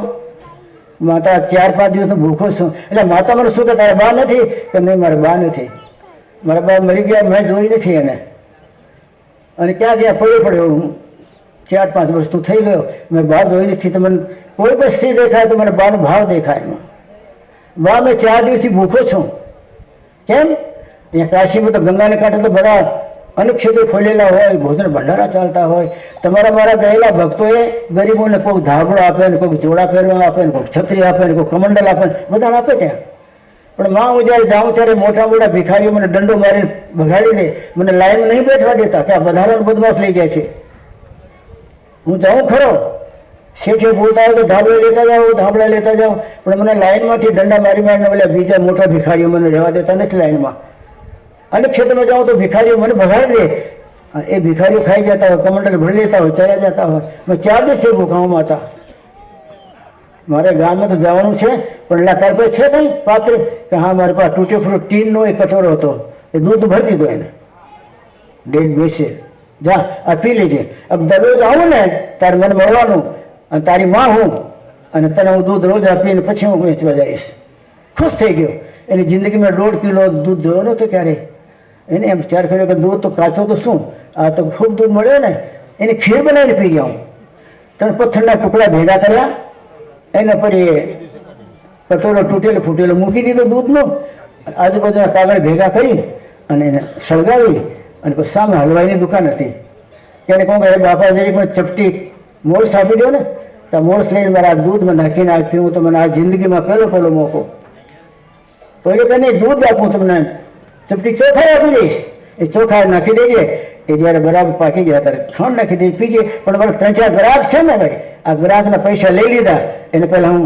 માતા 4-5 દિવસ ભૂખો છું. એટલે માતા મને શું કે તારા બા નથી? કે નહીં મારા બા નથી, મારા બા મરી ગયા, મેં જોઈ નથી એને. અને ક્યાં ગયા? પડ્યો હું 4-5 વર્ષ તું થઈ ગયો, મેં બા જોઈ નથી. તો મને કોઈ પણ સ્ત્રી દેખાય તો મને બાનો ભાવ દેખાય એમાં. બા મેં 4 દિવસથી ભૂખો છું. કેમ? અહીંયા કાશીમાં તો ગંગાને કાંઠે તો બધા અનેક ક્ષેત્રો ખોલેલા હોય, ભોજન ભંડારા ચાલતા હોય. તમારા મારા ગયેલા ભક્તોએ ગરીબોને કોઈ ધાબળો આપે ને, કોઈ જોડા પહેરવા આપે ને, કોઈ છત્રી આપે ને, કોઈ કમંડલ આપે ને, બધાને આપે ત્યાં. પણ માં હું જ્યારે જાઉં ત્યારે મોટા મોટા ભિખારીઓ મને દંડો મારીને ભગાડી દે, મને લાઈન નહીં બેઠવા દેતા કે આ વધારાનો બદમાશ લઈ જાય છે. હું જાઉં ખરો, શેઠે બોલતા હોય તો ધાબળા લેતા જાઓ, પણ મને લાઈનમાંથી દંડા મારીને ઓલા બીજા મોટા ભિખારીઓ મને રહેવા દેતા નથી લાઈનમાં. અનેક ક્ષેત્રમાં જાઉં તો ભિખારીઓ મને ભગાડી દે. એ ભિખારીઓ ખાઈ જતા હોય, કમંડલ ભરી લેતા હોય, ચાલ્યા જતા હોય. મેં 4 દિવસથી ભૂખાવામાં હતા. મારે ગામમાં તો જવાનું છે, પણ એના તાર પાસે છે કંઈ પાત્ર? કે હા મારી પાસે તૂટે ફૂટો ટીનનો એક કટોરો હતો, એ દૂધ ભરી દીધો એને. ડેડ બેસે જા આ પી લેજે. अब દરરોજ આવું ને તારે મને મળવાનું, અને તારી માં હું, અને તને હું દૂધ રોજ આપીને પછી હું વેચવા જઈશ. ખુશ થઈ ગયો. એની જિંદગીમાં 1.5 કિલો દૂધ જોયો નહોતો ક્યારે. એને એમ વિચાર કર્યો કે દૂધ તો કાચો તો શું, આ તો ખૂબ દૂધ મળ્યો ને. એની ખીર બનાવીને પી ગયા હું. 3 પથ્થરના ટુકડા ભેગા કર્યા, એને ફરી કટોરો તૂટેલો ફૂટેલો મૂકી દીધો દૂધનો, આજુબાજુના કાગળ ભેગા કરી અને એને સળગાવી, અને પછી સામે હલવાઈની દુકાન હતી. એને કહું કે બાપા જરી મને ચપટી મોરસ આપી દો ને. તો મોરસ લઈને મારા દૂધમાં નાખીને આ પીવું તો મને આ જિંદગીમાં પહેલો મોકો. તો એ કે નહીં દૂધ આપું તમને, ચપટી ચોખા આપી દઈશ. એ ચોખા નાખી દેજે. એ જ્યારે બરાબર પાકી ગયા ત્યારે ખાંડ નાખી દઈ પીજે. પણ મારા 3-4 ગ્રાહક છે ને ભાઈ, આ ગ્રાહકના પૈસા લઈ લીધા. એને પહેલાં હું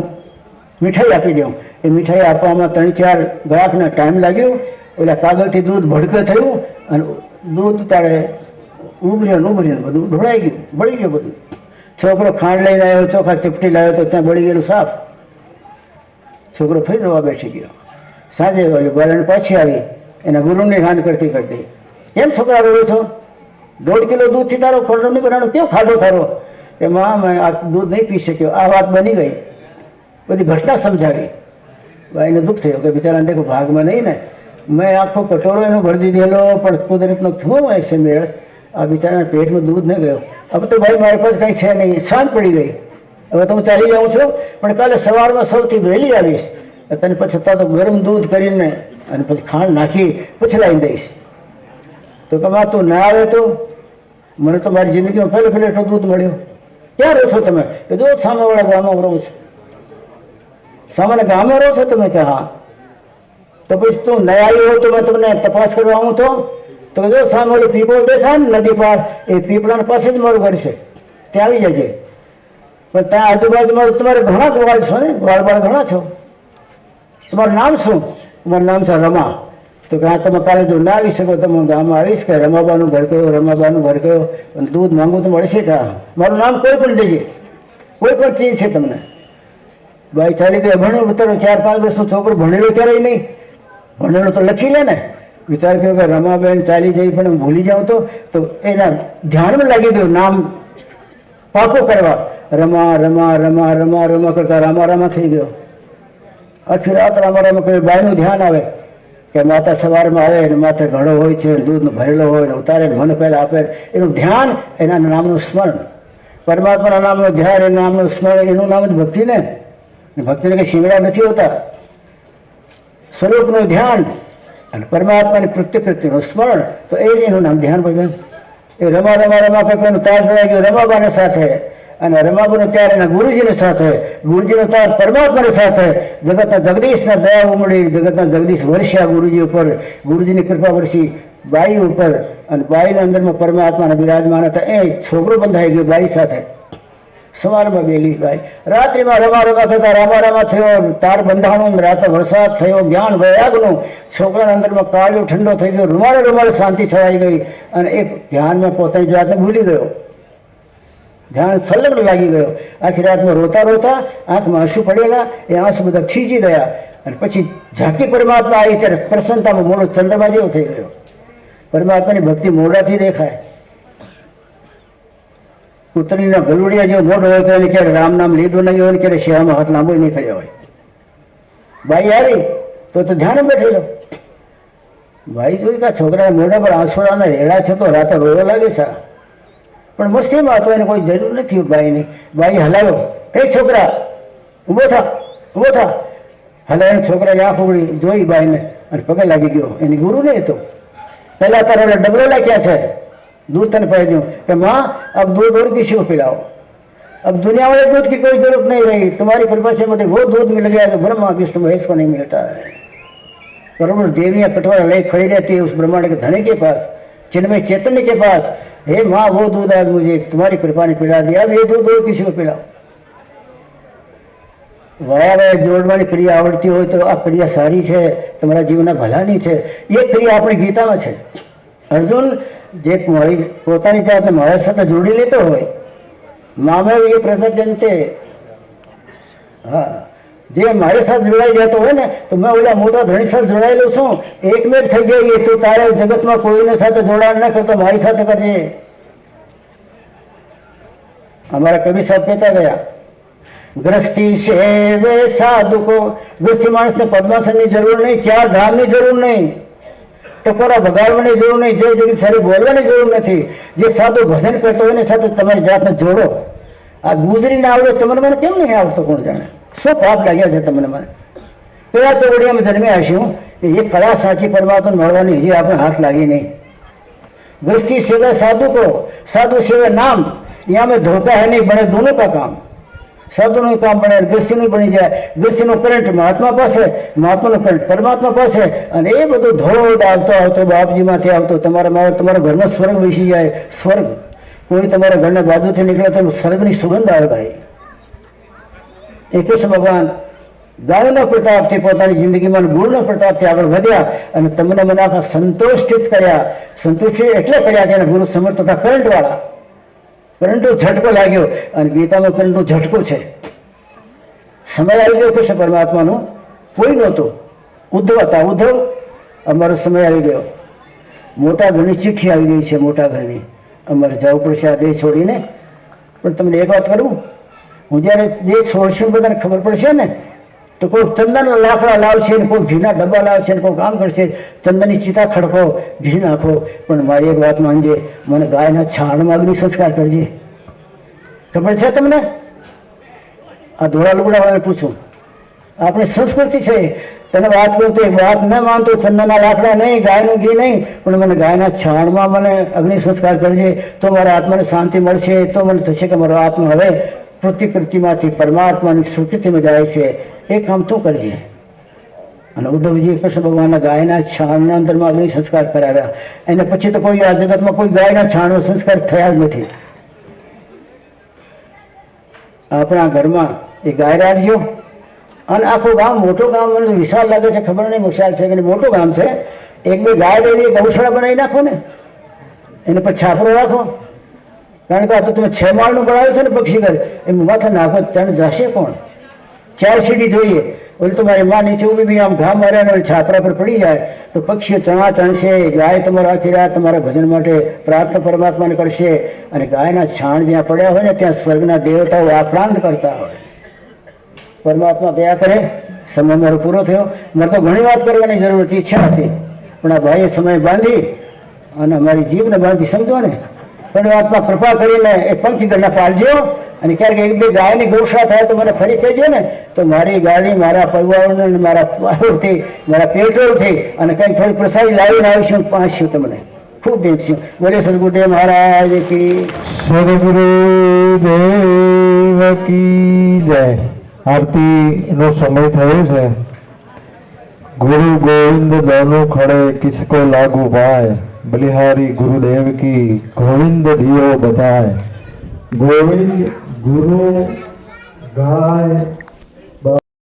મીઠાઈ આપી દઉં. એ મીઠાઈ આપવામાં 3-4 ગ્રાહકને ટાઈમ લાગ્યો. ઓલા કાગળથી દૂધ ભડકે થયું અને દૂધ તારે ઉભર્યું બધું ઢોળાઈ ગયું, બળી ગયું બધું. છોકરો ખાંડ લઈને આવ્યો, ચોખા ચપટી લાવ્યો તો ત્યાં બળી ગયેલું સાપ. છોકરો ફરી રોવા બેસી ગયો. સાંજે બાળણ પાછી આવી એના ગુરુને હાન કરતી કરતી, કેમ છોકરા રોયો છો? 1.5 કિલો દૂધથી તારો ખોરડો નહીં બનાવવાનો, કેમ ખાધો તારો? કે માં મેં આ દૂધ નહીં પી શક્યો. આ વાત બની ગઈ, બધી ઘટના સમજાવી. ભાઈને દુઃખ થયો કે બિચારાને દેખો ભાગમાં નહીં ને, મેં આખો કટોરો એનો ભરી દીધેલો, પણ કુદરતનો શું હોય છે મેળ, આ બિચારાના પેટમાં દૂધ ન ગયો. હવે તો ભાઈ મારી પાસે કંઈ છે નહીં, શાંત પડી ગઈ. હવે તો હું ચાલી જાઉં છું, પણ કાલે સવારમાં સૌથી વહેલી આવીશ. તને પછી તો ગરમ દૂધ કરીને અને પછી ખાંડ નાખી પછી લાવી દઈશ. તો કમા તું ના આવે તો મને તો મારી જિંદગીમાં પહેલે એટલું દૂધ મળ્યું. ક્યાં રહો છો તમે? કે જો સામેવાળા ગામમાં રહું છું. સામાન્ય ગામમાં રહો છો તમે? કે હા. તો પછી તું નહીં આવ્યો હોય તો મેં તમને તપાસ કરવા આવું તો જો સામે ઓલી પીપળો દેખાય ને નદી પાર, એ પીપળાની પાસે જ મારું ઘર છે, ત્યાં આવી જજે. પણ ત્યાં આજુબાજુમાં તમારે ઘણા ગોવાળ છો ને, ગોવાળ ઘણા છો. તમારું નામ શું? તમારું નામ છે રમા. તો કે હા, તમે કાલે જો ના આવી શકો તો હું ગામમાં આવીશ. કે રમાબાનું ઘર કયો, રમાબાનું ઘર કયો, દૂધ માંગવું તો મળશે. કે મારું નામ કોઈ પણ દેજે, કોઈ પણ ચીજ છે તમને. ભાઈ ચાલી ગયો, ભણ્યો ઉતરો, 4-5 વર્ષનો છોકરો ભણેલો ત્યારે નહીં, ભણેલો તો લખી લે ને. વિચાર કર્યો કે રમાબેન ચાલી જઈ પણ ભૂલી જાઉં તો એના ધ્યાનમાં લાગી ગયું નામ પાકો કરવા. રમા રમા રમા રમા રમા કરતા રામા રામા થઈ ગયો. આખી રાત રામા રામા કરી. બાયનું ધ્યાન આવે કે માતા સવારમાં આવે ને માથે ઘડો હોય છે, દૂધનો ભરેલો હોય ને ઉતારે ને મને પહેલાં આપે. એનું ધ્યાન, એના નામનું સ્મરણ, પરમાત્માના નામનું ધ્યાન, એના નામનું સ્મરણ, એનું નામ જ ભક્તિ ને. ભક્તિને કંઈ શિંગડા નથી હોતા. સ્વરૂપનું ધ્યાન અને પરમાત્માની પ્રત્યકૃતિનું સ્મરણ, તો એ જ એનું નામ ધ્યાન ભજન. એ રમા રમા રમા કરવાનું તાર જોડાઈ ગયો રમાબાને સાથે, અને રમાબાનો ત્યાર એના ગુરુજીની સાથે, ગુરુજીનો તાર પરમાત્માની સાથે. જગતના જગદીશના દયા ઉમડી, જગતના જગદીશ વર્ષ્યા ગુરુજી ઉપર, ગુરુજીની કૃપા વર્ષી બાઈ ઉપર, અને બાઈના અંદરમાં પરમાત્માના બિરાજમાન હતા. એ છોકરો બંધાઈ ગયો બાઈ સાથે. સવારમાં બેલી બાઈ, રાત્રિમાં રમા રમા કરતા રામા રામા થયો, તાર બંધાણું, રાતે વરસાદ થયો, જ્ઞાન વૈરાગનું. છોકરાના અંદરમાં કાળિયો ઠંડો થઈ ગયો, રૂમાળે રૂમાળે શાંતિ છવાઈ ગઈ, અને એ ધ્યાનમાં પોતાની જાતને ભૂલી ગયો. ધ્યાન સંલગ્ન લાગી ગયો. આખી રાતમાં રોતા રોતા આંખમાં આંસુ પડેલા, એ આંસુ બધા થીજી ગયા. અને પછી ઝાંકી પરમાત્મા આવી ત્યારે પ્રસન્નતામાં મોડો ચંદ્રમા જેવો થઈ ગયો. પરમાત્માની ભક્તિ મોઢાથી દેખાય. કૂતરીના ગલુડિયા જેવો મોઢો હોય તો એને ક્યારે રામ નામ લીધું નહીં હોય ને ક્યારે સેવામાં હાથ લાંબો નહીં કર્યો હોય. બાઈ આવી તો ધ્યાન બેઠેલો. ભાઈ જોઈ કે છોકરાના મોઢા પર આંસુડાના રેડા છે તો રાતે રોવા લાગે છે. પણ મસ્તીમાં તો એને કોઈ જરૂર નથી બાઈની. બાઈ હલાવ્યો, એ છોકરા ઊભો થા, ઊભો થા. હલાવીને છોકરાની આંખ ઉગડી, જોઈ બાઈને અને પગે લાગી ગયો. એની ગુરુ નહીં હતો. પહેલાં તારા ડબલો લાગ્યા છે, दूध तन पाई दूँ कि माँ अब दूध और किसी को पिलाओ, अब दुनिया वाले दूध की कोई जरूरत नहीं रही, तुम्हारी कृपा से मुझे वो दूध मिल गया जो ब्रह्मा विष्णु महेश को नहीं मिलता है. करोड़ों देवियाँ कटोरा ले खड़ी रहती है उस ब्रह्मांड के धनी के पास, चिन्मय चैतन्य के पास. हे माँ, वो दूध आज मुझे तुम्हारी कृपा ने पिला दिया, अब ये दूध और किसी को पिलाओ. वाया वाया जोड़वानी क्रिया आवड़ती हो तो आ क्रिया सारी है, तुम्हारा जीवन भलानी है. ये क्रिया अपनी गीता में है. अर्जुन જે મારી પોતાની જાતને મારા સાથે જોડી લેતો હોય, મામે એ પ્રસજનતે, હા, જે મારી સાથે જોડાઈ જતો હોય ને, તો મેં ઓલા મોટા ધણી સાથે જોડાયેલો છું. એક મિનિટ થઈ જાય તો તારે જગતમાં કોઈને સાથે જોડાણ ના કરતો મારી સાથે કરજે. અમારા કવિ સાહેબ કહેતા ગયા, ગ્રસ્તી સેવે સાધુ કો. ગ્રસ્તી માણસને પદ્માસનની જરૂર નહીં, 4 ધામની જરૂર નહીં, ટકોરા બગાડવાની જરૂર નહીં, જે જગ્યાએ સારી બોલવાની જરૂર નથી. જે સાદું ભજન કરતો હોય એની સાથે તમારી જાતને જોડો. આ ગુજરી ના આવડે તમને મને કેમ નહીં આવડતો કોણ જાણે? શું પાપ લાગ્યા છે તમને મને? કયા ચોવડિયામાં જન્મ્યા હશું એ કળા સાચી પરમાત્મા મળવાની હજી આપણે હાથ લાગી નહીં. ગ્રસ્તી સેવા સાધુ કો, સાધુ સેવા નામ, यहाँ में धोखा है नहीं, बने दोनों का काम. સાધુનું કામ બને, ગૃહસ્થીનું બની જાય. ગૃહસ્થીનો કરંટ મહાત્મા પાસે, મહાત્માનો કરંટ પરમાત્મા પાસે, અને એ બધું ધોધ આવતો આવતો બાપજીમાંથી આવતો તમારા ઘરમાં સ્વર્ગ બેસી જાય. સ્વર્ગ કોઈ તમારા ઘરના બાજુથી નીકળે તો સ્વર્ગની સુગંધ આવે ભાઈ. એ કૃષ્ણ ભગવાન દાનના પ્રતાપથી પોતાની જિંદગીમાં ગુણના પ્રતાપથી આગળ વધ્યા અને તમને મને આખા સંતોષિત કર્યા. સંતુષ્ટિ એટલે કર્યા કે ગુરુ સમર્થ તથા કરંટવાળા. પરંતુ ઝટકો લાગ્યો અને ગીતામાં પરંતુ ઝટકો છે. સમય આવી ગયો કૃષ્ણ પરમાત્માનો કોઈ નહોતો. ઉદ્ધવ હતા. ઉદ્ધવ અમારો સમય આવી ગયો. મોટા ઘરની ચિઠ્ઠી આવી ગઈ છે. મોટા ઘરની અમારે જવું પડશે આ દેહ છોડીને. પણ તમને એક વાત કરું, હું જ્યારે દેહ છોડશું બધાને ખબર પડશે ને તો કોઈ ચંદનના લાકડા લાવશે ને કોઈ ઘીના ડબ્બા લાવશે ને કોઈ કામ કરશે. ચંદનની ચિતા ખડકો, ઘી નાખો, પણ મારી એક વાત માનજે, મને ગાયના છાણમાં અગ્નિ સંસ્કાર કરજે. ખબર છે તમને? આ ધોળા લુગડાવાળાને પૂછું, આપણી સંસ્કૃતિ છે. તને વાત કરું તો વાત ન માનતો, ચંદનના લાકડા નહીં, ગાયનું ઘી નહીં, પણ મને ગાયના છાણમાં મને અગ્નિ સંસ્કાર કરજે, તો મારા આત્માને શાંતિ મળશે. તો મને થશે કે મારો આત્મા હવે પ્રતિકૃતિમાંથી પરમાત્માની સ્વીકૃતિમાં જાય છે. એ કામ તું કરજે. અને ઉદ્ધવજી કૃષ્ણ ભગવાનના ગાયના છાણના અંદરમાં અગ્નિ સંસ્કાર કરાવ્યા. એને પછી તો કોઈ આ જગતમાં કોઈ ગાયના છાણનો સંસ્કાર થયા જ નથી. આપણા ઘરમાં એ ગાય રાખજો. અને આખું ગામ, મોટું ગામ, મને વિશાળ લાગે છે, ખબર નહીં વિશાળ છે કે મોટું ગામ છે. એક બે ગાય લઈને ગૌશાળા બનાવી નાખો ને, એને પછી છાપરો રાખો. કારણ કે આ તો તમે 6 માળનું બનાવ્યું છે ને પક્ષી ઘર, એમાં માથે નાખો ત્યાં જશે કોણ? 4 સીડી જોઈએ. ઓલી તમારી માં નીચે ઊભી બી આમ ઘા મારે અને છાપરા પર પડી જાય તો પક્ષીઓ ચણા ચણશે. ગાય તમારો આખી રાત તમારા ભજન માટે પ્રાર્થના પરમાત્માને કરશે. અને ગાયના છાણ જ્યાં પડ્યા હોય ને ત્યાં સ્વર્ગના દેવતાઓ આક્રાંત કરતા હોય. પરમાત્મા દયા કરે. સમય મારો પૂરો થયો. મારે તો ઘણી વાત કરવાની જરૂર હતી, ઈચ્છા હતી, પણ આ ભાઈએ સમય બાંધી અને અમારી જીભને બાંધી, સમજો ને. પરમાત્મા કૃપા કરીને એ પંખી ગણના પાડજો. અને ક્યારેક એક બે ગાયની ગૌશાળા થાય તો મને ફરી કહેજો ને, તો મારી ગાડી મારા પરિવારને મારા પાવરથી, મારા પેટ્રોલથી અને કંઈક થોડી પ્રસાદી લાવીને આવીશું, પાંચશું તમને ખૂબ ભેટશું. બોલે સદગુરુદેવ મહારાજ કી, સદગુરુદેવ કી જય. આરતીનો સમય થયો છે. ગુરુ ગોવિંદ दोनों खड़े किसको लागू पाए, बलिहारी गुरुदेव की गोविंद दियो बताए. गोविंद, गुरु, गाय